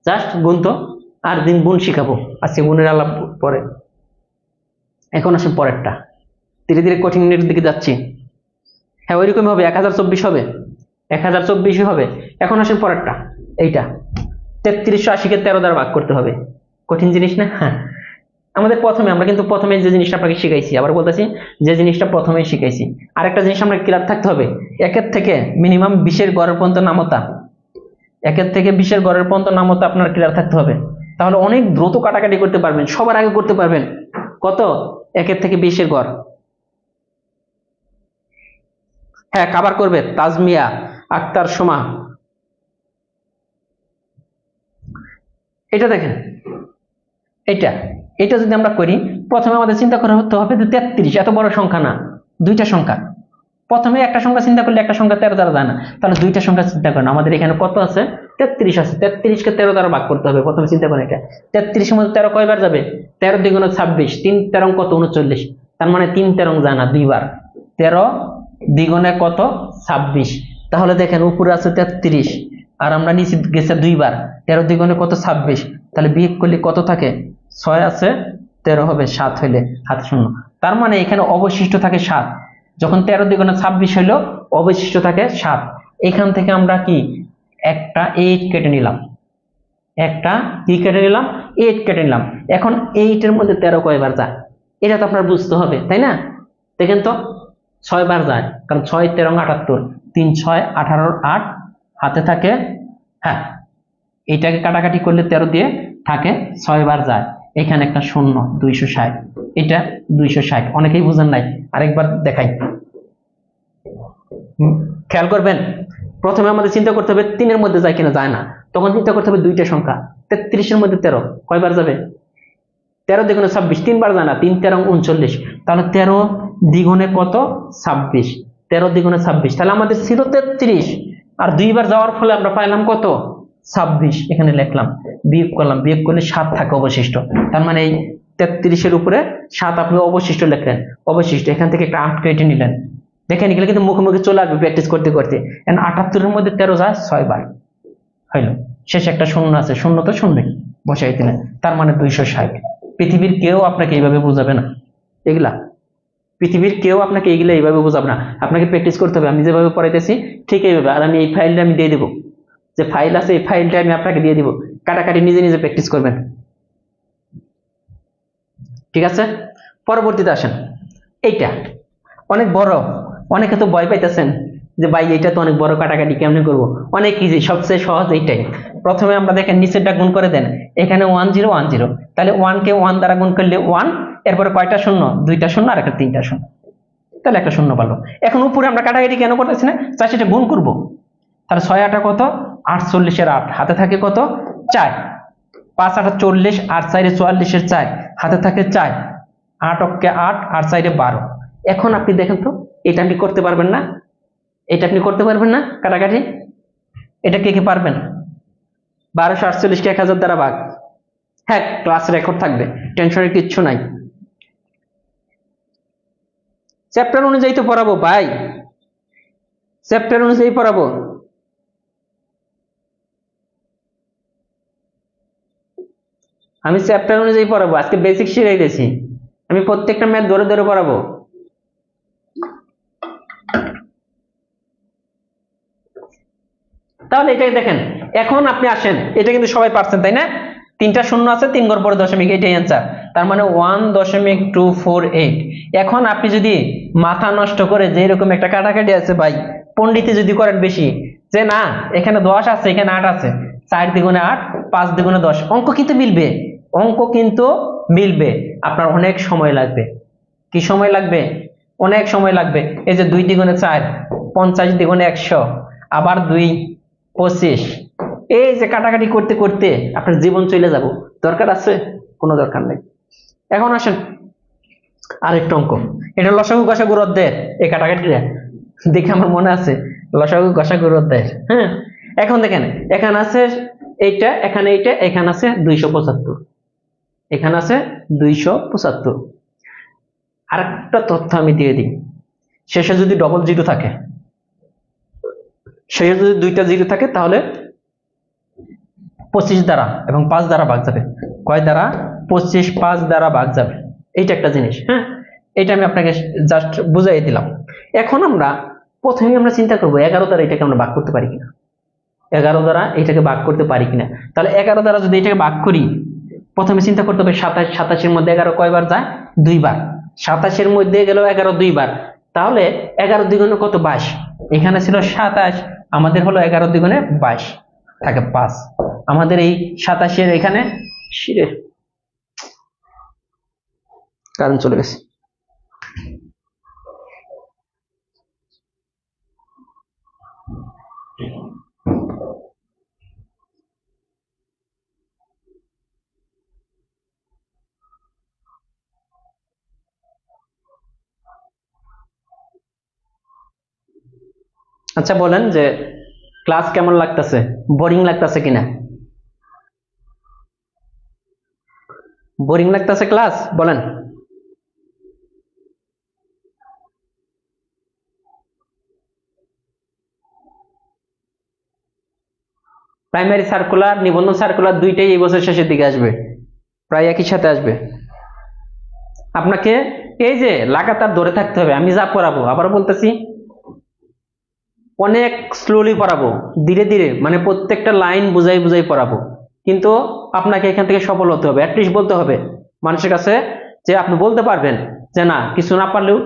জাস্ট গুণ, তো আর দিন গুণ শিখাবো, আজকে গুণের আলাপ পরে। এখন আসুন পরেরটা, ধীরে ধীরে কঠিনের দিকে যাচ্ছি। হ্যাঁ ওইরকম হবে, 1024 হবে, 1024 হবে। এখন আসুন পরেরটা, এইটা 3380 কে 13 দ্বারা ভাগ করতে হবে। কঠিন জিনিস না? হ্যাঁ, আমাদের আমরা কিন্তু প্রথমে যে জিনিসটা আপনাকে শিখাইছি, আবার বলতেছি যে জিনিসটা প্রথমেই শিখাইছি। আরেকটা জিনিস আমরা ক্লিয়ার থাকতে হবে, 1 থেকে মিনিমাম 20 গড়ের পর্যন্ত নামতা, 1 থেকে 20 গড়ের পর্যন্ত নামতা আপনার ক্লিয়ার থাকতে হবে। তাহলে অনেক দ্রুত কাটাকাটি করতে পারবেন, সবার আগে করতে পারবেন। কত? 1 থেকে 20 গড়। হ্যাঁ, কাবার করবে তাজমিয়া আক্তার সোমা। এটা দেখেন, এটা যদি আমরা করি, প্রথমে আমাদের চিন্তা করতে হবে যে 33 এত বড় সংখ্যা না, দুইটা সংখ্যা। প্রথমে একটা সংখ্যা চিন্তা করলে একটা সংখ্যা 13 দ্বারা যায় না, তাহলে দুইটা সংখ্যা চিন্তা করেন। আমাদের এখানে কত আছে? 33 আছে, 33 কে 13 দ্বারা ভাগ করতে হবে। প্রথমে চিন্তা করেন, এটা 33 এর মধ্যে 13 কয়বার যাবে? 13 দ্বিগুণে 26, 3 13 কত? 39। তার মানে 3 13 যায় না, দুইবার। 13 দ্বিগুণে কত? 26। তাহলে দেখেন উপরে আছে 33 আর আমরা নিচে গেছে দুইবার, 13 দ্বিগুণে কত? 26। তাহলে বিয়োগ করলে কত থাকে? 6 আছে, 13 হবে, 7 হইলে হাতে শূন্য। তার মানে এখানে অবশিষ্ট থাকে 7। যখন 13 দ্বিগুণে 26 হইলো, অবশিষ্ট থাকে 7। এখান থেকে আমরা কি একটা 8 কেটে নিলাম, একটা কি কেটে নিলাম? 8 কেটে নিলাম। এখন 8 এর মধ্যে 13 কয়বার যায় এটা তো আপনার বুঝতে হবে, তাই না? দেখেন তো 6 বার যায়, কারণ 6 13 78, 3 6 18 8 হাতে থাকে। হ্যাঁ, এটাকে কাটাকাটি করলে 13 দিয়ে থাকে, 6 বার যায়। এখানে একটা শূন্য, 260, এটা 260। অনেকেই বুঝেন নাই, আরেকবার দেখাই, খেয়াল করবেন। প্রথমে আমাদের চিন্তা করতে হবে 3 এর মধ্যে যায় কিনা, যায় না, তখন চিন্তা করতে হবে দুইটা সংখ্যা। 33 এর মধ্যে 13 কয়বার যাবে? 13 দ্বিগুণে 26, 3 বার যায় না, 3 13 39। তাহলে 13 দ্বিগুণে কত? 26, 13 দ্বিগুণে 26। তাহলে আমাদের ছিল 33 আর দুইবার যাওয়ার ফলে আমরা পাইলাম কত? 26। এখানে লিখলাম, বিয়োগ করলাম, বিয়োগ করলে 7 থাকে অবশিষ্ট। তার মানে এই 33 এর উপরে 7 আপনি অবশিষ্ট লিখলেন, অবশিষ্ট। এখান থেকে একটা 8 কেটে নিলেন। দেখেন এগুলো কিন্তু মুখে মুখে চলে আসবে প্র্যাকটিস করতে করতে। 78 এর মধ্যে 13 যায় 6 বার, হইল। শেষে একটা শূন্য আছে, শূন্য তো শূন্যই বসাই দিলেন, তার মানে 260। পৃথিবীর কেউ আপনাকে এইভাবে বুঝাবে না এগুলা, পৃথিবীর কেউ আপনাকে এইগুলা এইভাবে বুঝাবে না। আপনাকে প্র্যাকটিস করতে হবে, আমি যেভাবে পড়াইতেছি ঠিক এইভাবে। আর আমি এই ফাইলটা আমি দিয়ে দিব, যে ফাইল আছে এই ফাইলটা আমি আপনাকে দিয়ে দিব, কাটাকাটি নিজে নিজে প্র্যাকটিস করবেন, ঠিক আছে? পরবর্তীতে আসেন, এইটা অনেক বড়, অনেকে তো ভয় পাইতেছেন যে ভাই এটা তো অনেক বড়, কাটাকাটি কেমনে করব? অনেক ইজি, সবচেয়ে সহজ এইটাই। প্রথমে আমরা দেখেন নিচেরটা গুণ করে দেন, এখানে 1 0 1 0, তাহলে 1 কে 1 দ্বারা গুণ করলে 1, এরপরে কয়টা শূন্য? দুইটা শূন্য আর একটা তিনটা শূন্য, তাহলে একটা শূন্য পালো। এখন উপরে আমরা কাটাকাটি কেন করতেছি না? চাই সেটা গুণ করব, তাহলে 6 8 কত 48 এর 8 হাতে থাকে কত 4, 5 8 40 8 4 44 এর 4 হাতে থাকে 4, 8 অক্কে 8 8 4 12। এখন আপনি দেখেন তো এটা আপনি করতে পারবেন না? এটা আপনি করতে পারবেন না কাটাকাটি? এটা কে কে পারবেন? 1248 কে 1000 দ্বারা ভাগ। হ্যাঁ, ক্লাস রেকর্ড থাকবে, টেনশনের কিচ্ছু নাই। চ্যাপ্টার অনুযায়ী তো পড়াবো ভাই, চ্যাপ্টার অনুযায়ী পড়াবো। আমি চ্যাপ্টার অনুযায়ী পড়াবো, আজকে বেসিক শিখাই দিয়েছি, আমি প্রত্যেকটা ম্যাথ ধরে ধরে পড়াবো। তাহলে এটাই দেখেন, এখন আপনি আসেন, এটা কিন্তু সবাই পারছেন তাই না? 3টা শূন্য আছে, 3 ঘর পরে দশমিক, এটাই অ্যান্সার। তার মানে 1.248। এখন আপনি যদি মাথা নষ্ট করে, যে এরকম একটা কাটাকাটি আছে ভাই, পণ্ডিতে যদি করেন বেশি, যে না এখানে 10 আছে এখানে 8 আছে, 4 দ্বিগুণে 8 5 দ্বিগুণে 10, অঙ্ক কিন্তু মিলবে, অঙ্ক কিন্তু মিলবে, আপনার অনেক সময় লাগবে। কি সময় লাগবে? অনেক সময় লাগবে। এই যে 2 দ্বিগুণে 4, 50 দ্বিগুণে 100, আবার 2 25, এই যে কাটাকাটি করতে করতে আপনার জীবন চলে যাব, দরকার আছে? কোনো দরকার নেই। এখন আসেন আরেকটা অঙ্ক, এটা লসাগু গসাগুর অধ্যায়ের, এই কাটাকাটিটা দেখে আমার মনে আছে লসাগু গসাগুর অধ্যায়ের। হ্যাঁ, এখন দেখেন এখানে আছে এইটা, এখানে এইটা, এখানে আছে 275, এখানে আছে 275। আরেকটা তথ্য আমি দিয়ে দিই, শেষে যদি ডবল জিরো থাকে, শেষে যদি 2টা জিরো থাকে, তাহলে 25 দ্বারা এবং 5 দ্বারা ভাগ যাবে। কয় দ্বারা? 25 5 দ্বারা ভাগ যাবে। এইটা একটা জিনিস। হ্যাঁ, এটা আমি আপনাকে জাস্ট বুঝাই দিলাম। এখন আমরা প্রথমে আমরা চিন্তা করব 11 দ্বারা এটাকে আমরা ভাগ করতে পারি কিনা, 11 দ্বারা এটাকে ভাগ করতে পারি কিনা। তাহলে 11 দ্বারা যদি এটাকে ভাগ করি, প্রথমে চিন্তা করতে হবে 27, 27 এর মধ্যে 11 কয়বার যায়? 2 বার। 27 এর মধ্যে গেল 11 2 বার, তাহলে 11 দ্বিগুণে কত? 22। এখানে ছিল 27, আমাদের হলো 11 দ্বিগুণে 22 থাকে 5। আমাদের এই 27 এর এখানে কারণ চলে গেছে। আচ্ছা বলেন যে ক্লাস কেমন লাগতেছে, বোরিং লাগতেছে কিনা? বোরিং লাগতেছে ক্লাস? বলেন। প্রাইমারি সার্কুলার, নিবন্ধন সার্কুলার দুইটাই এই বছর শেষের দিকে আসবে, প্রায় একই সাথে আসবে। আপনাকে এই যে লাগাতার ধরে থাকতে হবে, আমি যা পড়াবো, আবার বলতেছি, অনেক স্লোলি পড়াবো, ধীরে ধীরে, মানে প্রত্যেকটা লাইন বুঝাই বুঝাই পড়াবো। কিন্তু আপনাকে এখান থেকে সফল হতে হবে, অ্যাটলিস্ট বলতে হবে মানুষের কাছে যে আপনি বলতে পারবেন যে না, কিছু না পারলেও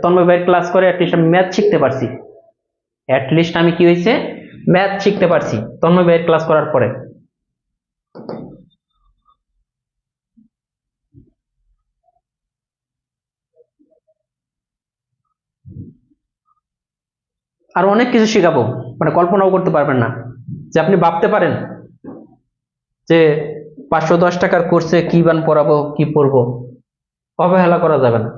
তন্ময় ভাইয়ের ক্লাস করে অ্যাটলিস্ট আমি ম্যাথ শিখতে পারছি, অ্যাটলিস্ট আমি কি হয়েছে, ম্যাথ শিখতে পারছি তন্ময় ভাইয়ের ক্লাস করার পরে। আর অনেক কিছু শেখাবো, মানে কল্পনাও করতে পারবেন না, যে আপনি ভাবতে পারেন যে 510 টাকার কোর্সে কি বান পড়াবো, কি পড়বো, অবহেলা করা যাবে না।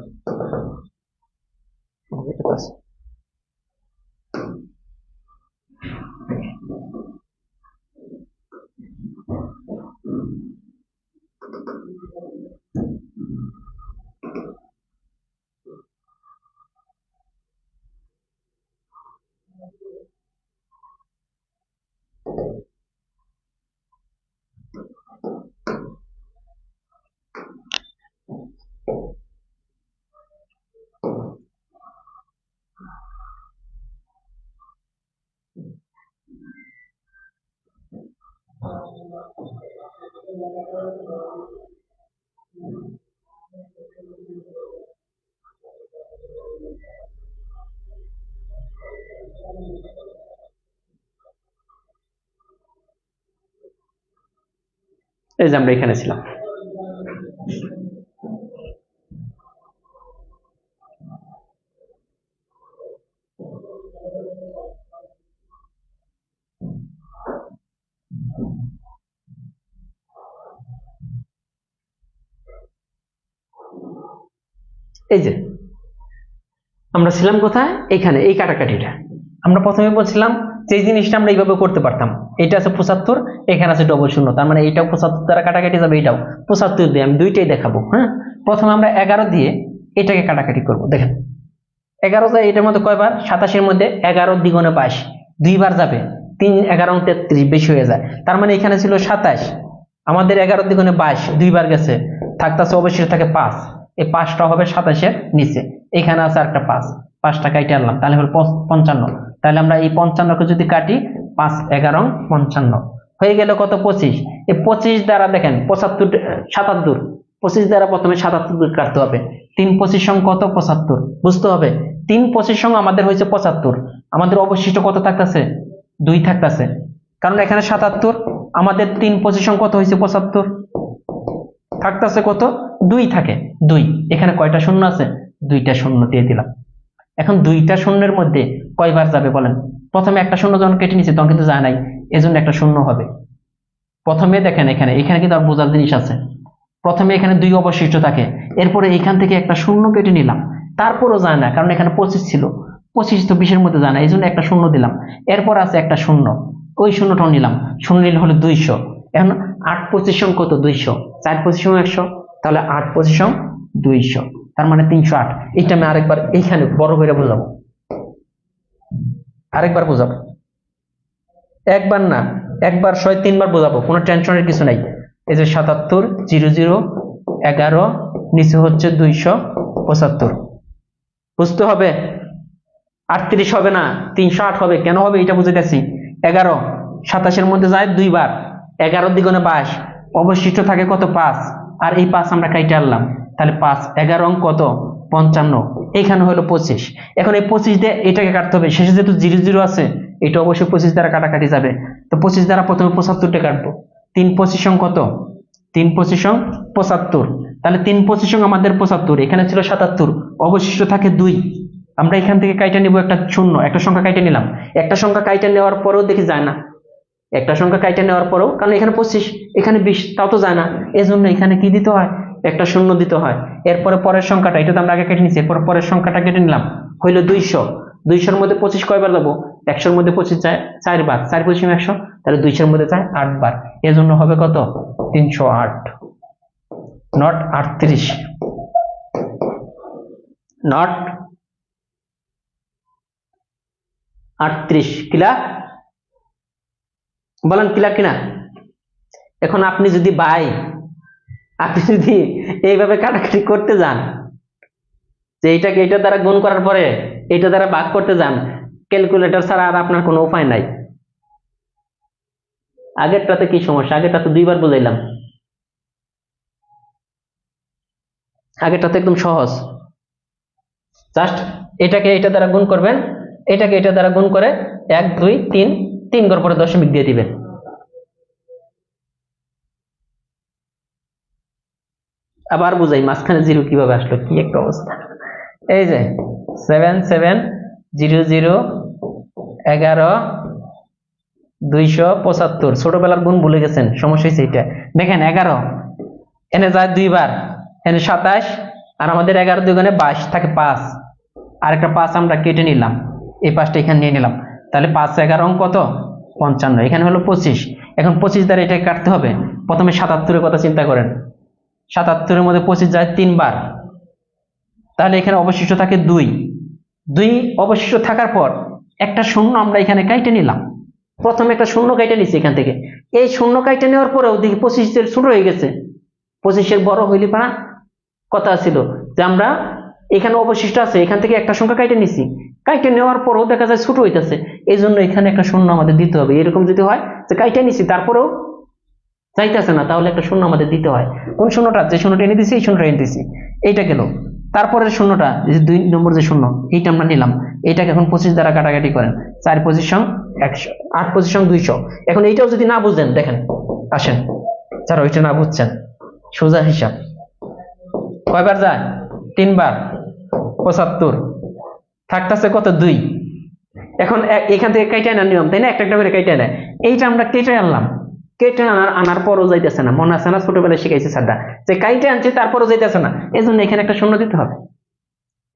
এই যে আমরা এখানে ছিলাম। এই যে আমরা ছিলাম কোথায়, এখানে এই কাটাকাটিটা আমরা প্রথমে বলছিলাম যে জিনিসটা আমরা এইভাবে করতে পারতাম। এটা আছে 75, এখানে আছে ডবল শূন্য, তার মানে এইটাও 75 দ্বারা কাটাকাটি যাবে, এটাও 75 দিয়ে, আমি দুইটাই দেখাবো। হ্যাঁ, প্রথমে আমরা 11 দিয়ে এটাকে কাটাকাটি করব। দেখেন 11 যায় এটার মধ্যে কয়বার, 27 মধ্যে 11 দ্বিগুণে 22, দুইবার যাবে, 3 11 33 বেশি হয়ে যায়, তার মানে এখানে ছিল 27, আমাদের 11 দ্বিগুণে 22 দুইবার গেছে, থাকতেছে অবশ্যই থাকে 5, এই 5টা হবে 27-এর নিচে, এখানে আছে আরেকটা 5, 5টা কাটে আনলাম, তাহলে হলো 55। তাহলে আমরা এই 55কে যদি কাটি, 5 11 55 হয়ে গেল কত, 25। এই 25 দ্বারা দেখেন 75 77, 25 দ্বারা প্রথমে 77 কাটতে হবে, 3 25 কত, 75 বুঝতে হবে। 3 25 আমাদের হয়েছে 75, আমাদের অবশিষ্ট কত থাকতেছে, 2 থাকতেছে, কারণ এখানে 77, আমাদের 3 25 কত হয়েছে, 75 থাকতেছে কত, 2 থাকে, 2, এখানে কয়টা শূন্য আছে, 2টা শূন্য দিয়ে দিলাম। এখন 2টা শূন্যের মধ্যে কয়বার যাবে বলেন, প্রথমে একটা শূন্য যখন কেটে নিচ্ছে তখন কিন্তু যায় নাই, এজন্য একটা শূন্য হবে। প্রথমে দেখেন এখানে কিন্তু আর বোঝার জিনিস আছে, প্রথমে এখানে 2 অবশিষ্ট থাকে, এরপরে এখান থেকে একটা শূন্য কেটে নিলাম, তারপরও যায় না, কারণ এখানে 25 ছিল, 25 তো 20-এর মধ্যে যায় না, এই জন্য একটা শূন্য দিলাম, এরপর আছে একটা শূন্য, ওই শূন্যটাও নিলাম, শূন্য নিলে হলো 200। এখন 8 25 কত, 200, 4 25 100, তাহলে 8 25 200, তার মানে 308। এটা আমি আরেকবার এইখানে বড় করে বোঝাবো, আরেকবার বোঝাবো, একবার না, একবার 3বার বোঝাবো, কোনো টেনশনের কিছু নাই। এই যে 77 00 11 নিচে হচ্ছে 275, বুঝতে হবে। 38 হবে না, 308 হবে, কেন হবে এটা বুঝাইতেছি। 11 27-এর মধ্যে যায় 2 বার, 11 দ্বিগুণে 22, অবশিষ্ট থাকে কত, 5, আর এই 5 আমরা কাইটে আনলাম, তাহলে 5 11 কত, 55, এখানে হলো 25। এখন এই 25 দিয়ে এটাকে কাটতে হবে, শেষে যেহেতু 00 আছে, এটা অবশ্যই 25 দ্বারা কাটাকাটি যাবে, তো 25 দ্বারা প্রথমে 75টা কাটবো, 3 25 কত, 3 25 75, তাহলে 3 25 আমাদের 75, এখানে ছিল 77, অবশিষ্ট থাকে 2, আমরা এখান থেকে কাইটা নিব একটা শূন্য, একটা সংখ্যা কাইটা নিলাম, একটা সংখ্যা কাইটা নেওয়ার পরেও দেখি যায় না, একটা সংখ্যা কাইটা নেওয়ার পরেও, কারণ এখানে 25 এখানে 20, তাও তো যায় না, এজন্য এখানে কি দিতে হয়, একটা শূন্য দিতে হয়। এরপরে পরের সংখ্যাটা, এটা তো আমরা আগে কেটে নিচ্ছি, এরপর পরের সংখ্যাটা কেটে নিলাম, হইলো 200, 200-এর মধ্যে 25 কয়বার যাবো, 100-এর মধ্যে 25 যায় 4 বার, 4 25 100, তাহলে 200-এর মধ্যে যায় 8 বার, এজন্য হবে কত, 308, নট 38, নট 38, ক্লিয়ার? বলেন ক্লিয়ার কিনা? এখন আপনি যদি এইভাবে কাটাকাটি করতে যান, যে এইটাকে এটা দ্বারা গুণ করার পরে এটা দ্বারা ভাগ করতে যান, ক্যালকুলেটর ছাড়া আর আপনার কোনো উপায় নাই। আগেরটাতে কি সমস্যা, আগেরটা তো 2বার বুঝাইলাম, আগেরটা তো একদম সহজ, জাস্ট এটাকে এটা দ্বারা গুণ করবেন, এটাকে এটা দ্বারা গুণ করে 1 2 3 3 করার পরে দশমিক দিয়ে দিবেন। আবার বুঝাই, মাঝখানে 0 কিভাবে আসলো, কি একটা অবস্থা। এই যে 7 7 0 0 11 275, ছোটবেলার গুণ ভুলে গেছেন, সমস্যা হয়েছে এটা। দেখেন 11 এনে যায় 2 বার, এনে 27, আর আমাদের 11 দুগুণে 22 থাকে 5, আর একটা 5 আমরা কেটে নিলাম, এই 5টা এখানে নিয়ে নিলাম, তাহলে 5 11 কত, 55, এখানে হলো 25। এখন 25 দ্বারা এটাকে কাটতে হবে, প্রথমে 77-এর কথা চিন্তা করেন, 77-এর মধ্যে 25 যায় 3 বার, তাহলে এখানে অবশিষ্ট থাকে 2, 2 অবশিষ্ট থাকার পর একটা শূন্য আমরা এখানে কাইটে নিলাম, প্রথমে একটা শূন্য কাইটে নিচ্ছি এখান থেকে, এই শূন্য কাইটে নেওয়ার পরেও দেখি 25-এর ছোট হয়ে গেছে, 25-এর বড় হইলে পারা কথা ছিল যে আমরা এখানে অবশিষ্ট আছে, এখান থেকে একটা সংখ্যা কাইটে নিছি, কাইটে নেওয়ার পরেও দেখা যায় ছোট হইতেছে, এই জন্য এখানে একটা শূন্য আমাদের দিতে হবে। এরকম যদি হয় যে কাইটে নিছি তারপরেও চাইতেছে না, তাহলে একটা শূন্য আমাদের দিতে হয়। কোন শূন্যটা, যে শূন্যটা এনে দিছি এই শূন্যটা এনে দিছি, এইটা গেল, তারপরের শূন্যটা যে 2 নম্বর যে শূন্য, এইটা আমরা নিলাম, এইটাকে এখন 25 দ্বারা কাটাকাটি করেন, 4 25 100, 8 25 200। এখন এইটাও যদি না বুঝেন, দেখেন আসেন, যারা ওইটা না বুঝছেন, সোজা হিসাব কয়বার যায়, 3 বার, 75 থাকতেছে কত, 2। এখন এখান থেকে কেটে আনার নিয়ম, তাই না, একটা একটা করে কেটে নেয়, এইটা আমরা কেটে আনলাম, কেটে আনার পরও যাইতেছে না, মনে আছে না ছোটবেলায় শিখাইছে স্যারটা, যে কাইটে আনছি তারপরও যাইতেছে না, এই জন্য এখানে একটা শূন্য দিতে হবে।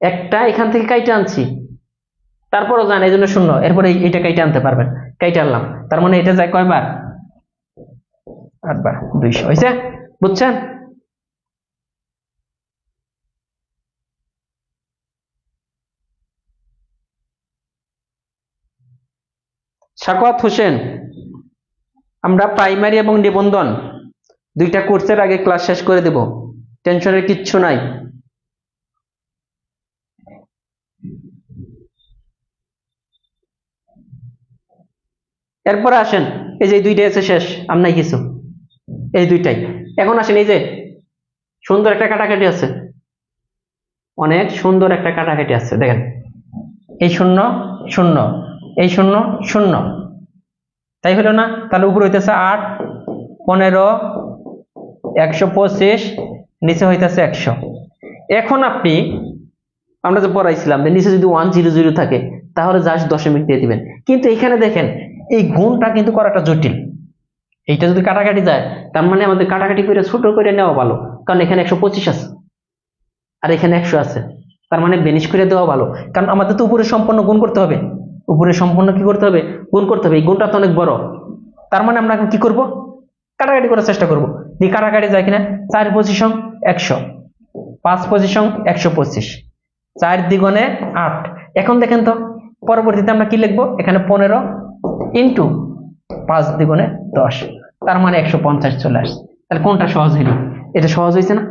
একটা এখান থেকে কাইটা আনছি, তারপরও জান এই জন্য শূন্য, এরপরে এটা কাইটা আনতে পারবেন, কাইটা আনলাম, তার মানে এটা যায় কয়বার? 8 বার, 200 হয়েছে। বুঝছেন? সাখাওয়াত হোসেন, আমরা প্রাইমারি এবং নিবন্ধন দুইটা কোর্সের আগে ক্লাস শেষ করে দেব, টেনশনের কিচ্ছু নাই। এরপরে আসেন, এই যে দুইটা এসে শেষ, আর নাই কিছু, এই দুইটাই। এখন আসেন, এই যে সুন্দর একটা কাটাকাটি আছে, অনেক সুন্দর একটা কাটাকাটি আছে, দেখেন এই শূন্য শূন্য, এই শূন্য শূন্য, তাই হলো না? তাহলে উপরে হইতেছে 8, 15, 125, নিচে হইতেছে 100। এখন আপনি, আমরা যে পড়াইছিলাম যে নিচে যদি 100 থাকে তাহলে জাস্ট দশমিক দিয়ে দিবেন, কিন্তু এখানে দেখেন এই গুণটা কিন্তু করাটা জটিল। এইটা যদি কাটাকাটি যায়, তার মানে আমাদের কাটাকাটি করে ছোট করে নেওয়া ভালো, কারণ এখানে 125 আছে আর এখানে 100 আছে, তার মানে বেনিশ করে দেওয়া ভালো, কারণ আমাদের তো উপরে সম্পূর্ণ গুণ করতে হবে, উপরে সম্পূর্ণ কি করতে হবে? গুণ করতে হবে। এই গুণটা তো অনেক বড়, তার মানে আমরা এখন কি করব? কাটাকাটি করার চেষ্টা করব। এই কাটাকাটি যায় কিনা? 4 পজিশন 100, 5 পজিশন 125, 4 দ্বিগুণে 8। এখন দেখেন তো পরবর্তীতে আমরা কি লিখবো? এখানে 15 ইন্টু 5 দ্বিগুণে 10, তার মানে 150 চলে আসছে। তাহলে কোনটা সহজ হইল? এটা সহজ হয়েছে না?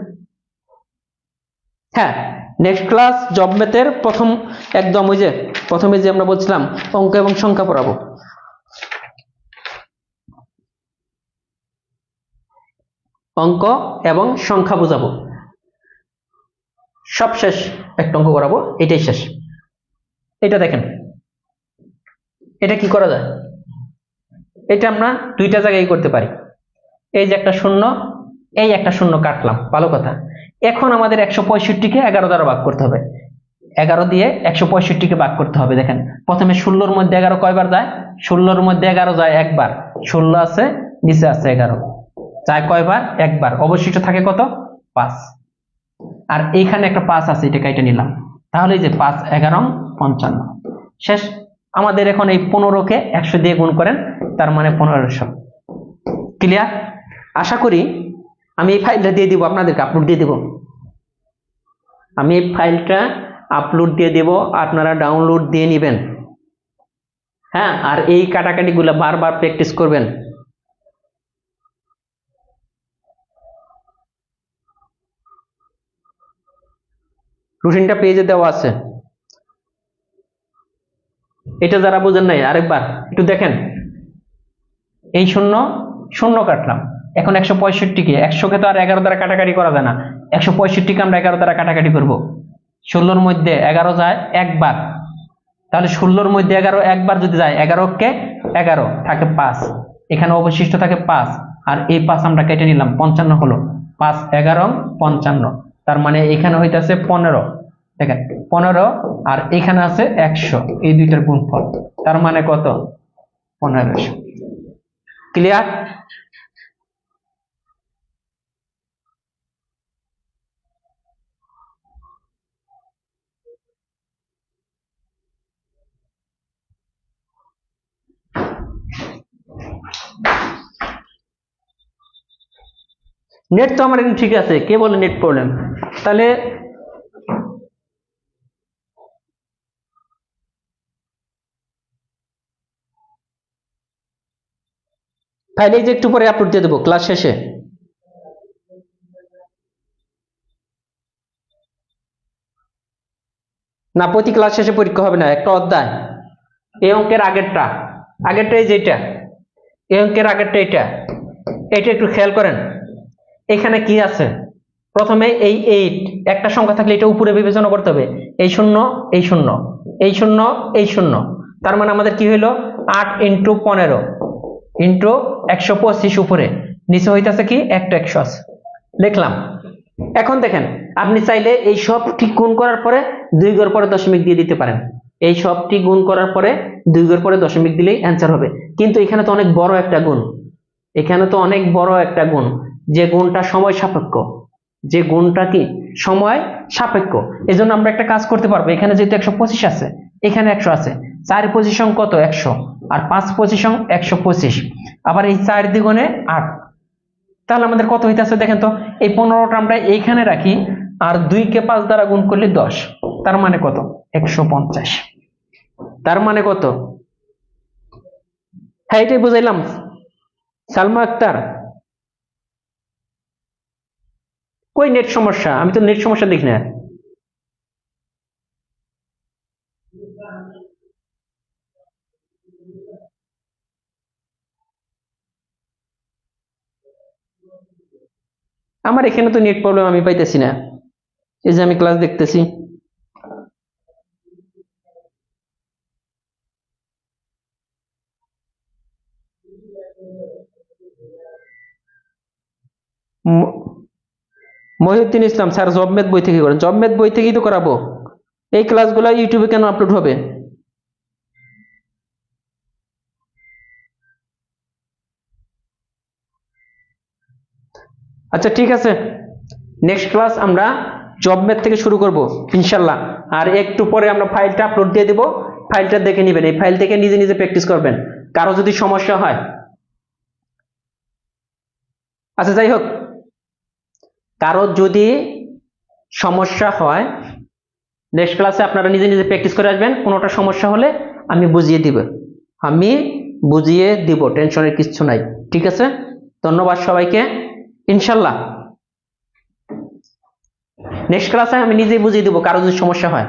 হ্যাঁ, নেক্সট ক্লাস জব ম্যাথের প্রথম একদম ওই যে প্রথমে যে আমরা বলছিলাম অঙ্ক এবং সংখ্যা পড়াবো, অঙ্ক এবং সংখ্যা বোঝাবো, সব শেষ, একটা অঙ্ক করাবো, এটাই শেষ। এটা দেখেন, এটা কি করা যায়? এটা আমরা দুইটা জায়গায় করতে পারি। এই যে একটা শূন্য, এই একটা শূন্য কাটলাম, ভালো কথা। এখন আমাদের 165-কে 11 দ্বারা ভাগ করতে হবে, 11 দিয়ে 165-কে ভাগ করতে হবে। দেখেন প্রথমে 16-র মধ্যে 11 কয়বার যায়? 16-র মধ্যে 11 যায় একবার, 16 আছে নিচে আছে 11, যায় কয়বার? একবার। অবশিষ্ট থাকে কত? 5। আর এইখানে একটা 5 আছে, এটা কাইটা নিলাম, তাহলে এই যে 5, 11, 55 শেষ। আমাদের এখন এই 15-কে 100 দিয়ে গুণ করেন, তার মানে 1500। ক্লিয়ার? আশা করি আমি এই ফাইলটা দিয়ে দিব, আপনাদেরকে আপলোড দিয়ে দিব, আমি এই ফাইলটা আপলোড দিয়ে দেব, আপনারা ডাউনলোড দিয়ে নেবেন। হ্যাঁ, আর এই কাটাকাটি গুলো বারবার প্র্যাকটিস করবেন। রুটিনটা পেজে দেওয়া আছে, এটা যারা বোঝেন নাই আরেকবার একটু দেখেন। এই শূন্য শূন্য কাটলাম, এখন 165-কে 100-কে তো আর 11 দ্বারা কাটাকাটি করা যায় না, 165-কে আমরা 11 দ্বারা কাটাকাটি করব। 16-র মধ্যে 11 যায় একবার, তাহলে 16-র মধ্যে 11 একবার যদি যায়, 11-কে 11 থাকে 5, এখানে অবশিষ্ট থাকে 5, আর এই 5 আমরা কেটে নিলাম, 55 হলো। 5, 11, 55, তার মানে এখানে হইতেছে 15। দেখেন 15, আর এখানে আছে 100, এই দুইটার গুণফল, তার মানে কত? 1500। ক্লিয়ার? নেট তো আমার এখানে ঠিক আছে, কে বলে নেট প্রবলেম? তাহলে ফাইলে যে একটু পরে আপলোড দিয়ে দেবো ক্লাস শেষে। না, প্রতি ক্লাস শেষে পরীক্ষা হবে না, একটা অধ্যায়। এই অঙ্কের আগেরটা, আগেরটাই যেটা, এই অঙ্কের আগেরটা এটা, এটা একটু খেয়াল করেন। এখানে কি আছে? প্রথমে এই 8, একটা সংখ্যা থাকলে এটা উপরে বিবেচনা করতে হবে, এই শূন্য এই শূন্য এই শূন্য এই শূন্য, তার মানে আমাদের কি হইলো? 8 ইন্টু 15 ইন্টু 125, উপরে নিচে হইতেছে কি? একটা 100 আছে, লিখলাম। এখন দেখেন, আপনি চাইলে এই সবটি গুণ করার পরে 2 ঘর পরে দশমিক দিয়ে দিতে পারেন, এই সবটি গুণ করার পরে 2 ঘর পরে দশমিক দিলেই অ্যান্সার হবে। কিন্তু এখানে তো অনেক বড় একটা গুণ, এখানে তো অনেক বড় একটা গুণ, যে গুণটা সময় সাপেক্ষ, যে গুণটা কি সময় সাপেক্ষ। এই জন্য আমরা একটা কাজ করতে পারবো, এখানে যেহেতু 125 আছে, এখানে 100 আছে, 4 পজিশন কত 100, আর 5 পজিশন 125, আবার এই 4 দ্বিগুণে 8, তাহলে আমাদের কত হইতেছে দেখেন তো। এই 15টা আমরা এইখানে রাখি, আর 2 কে 5 দ্বারা গুণ করলে 10, তার মানে কত 150। তার মানে কত? হ্যাঁ, এটাই বুঝাইলাম সালমা আক্তার। কই নেট সমস্যা? আমি তো নেট সমস্যা দেখি না। আমার এখানে তো নেট প্রবলেম, আমি পাইতেছি না। এই যে আমি ক্লাস দেখতেছি। মহিউদ্দিন ইসলাম স্যার, জবমেদ বই থেকে করেন। জবমেদ বই থেকেই তো করাবো। এই ক্লাসগুলো ইউটিউবে কেন আপলোড হবে? আচ্ছা ঠিক আছে, নেক্সট ক্লাস আমরা জবমেদ থেকে শুরু করব ইনশাল্লাহ। আর একটু পরে আমরা ফাইলটা আপলোড দিয়ে দেব, ফাইলটা দেখে নেবেন, এই ফাইল থেকে নিজে নিজে প্র্যাকটিস করবেন, কারো যদি সমস্যা হয়। আচ্ছা যাই হোক, কারো যদি সমস্যা হয় নেক্সট ক্লাসে আপনারা নিজে নিজে প্র্যাকটিস করে আসবেন। কোনোটা সমস্যা হলে আমি বুঝিয়ে দিব, টেনশনের কিচ্ছু নাই। ঠিক আছে, ধন্যবাদ সবাইকে। ইনশাল্লাহ নেক্সট ক্লাসে আমি নিজেই বুঝিয়ে দিব কারো যদি সমস্যা হয়।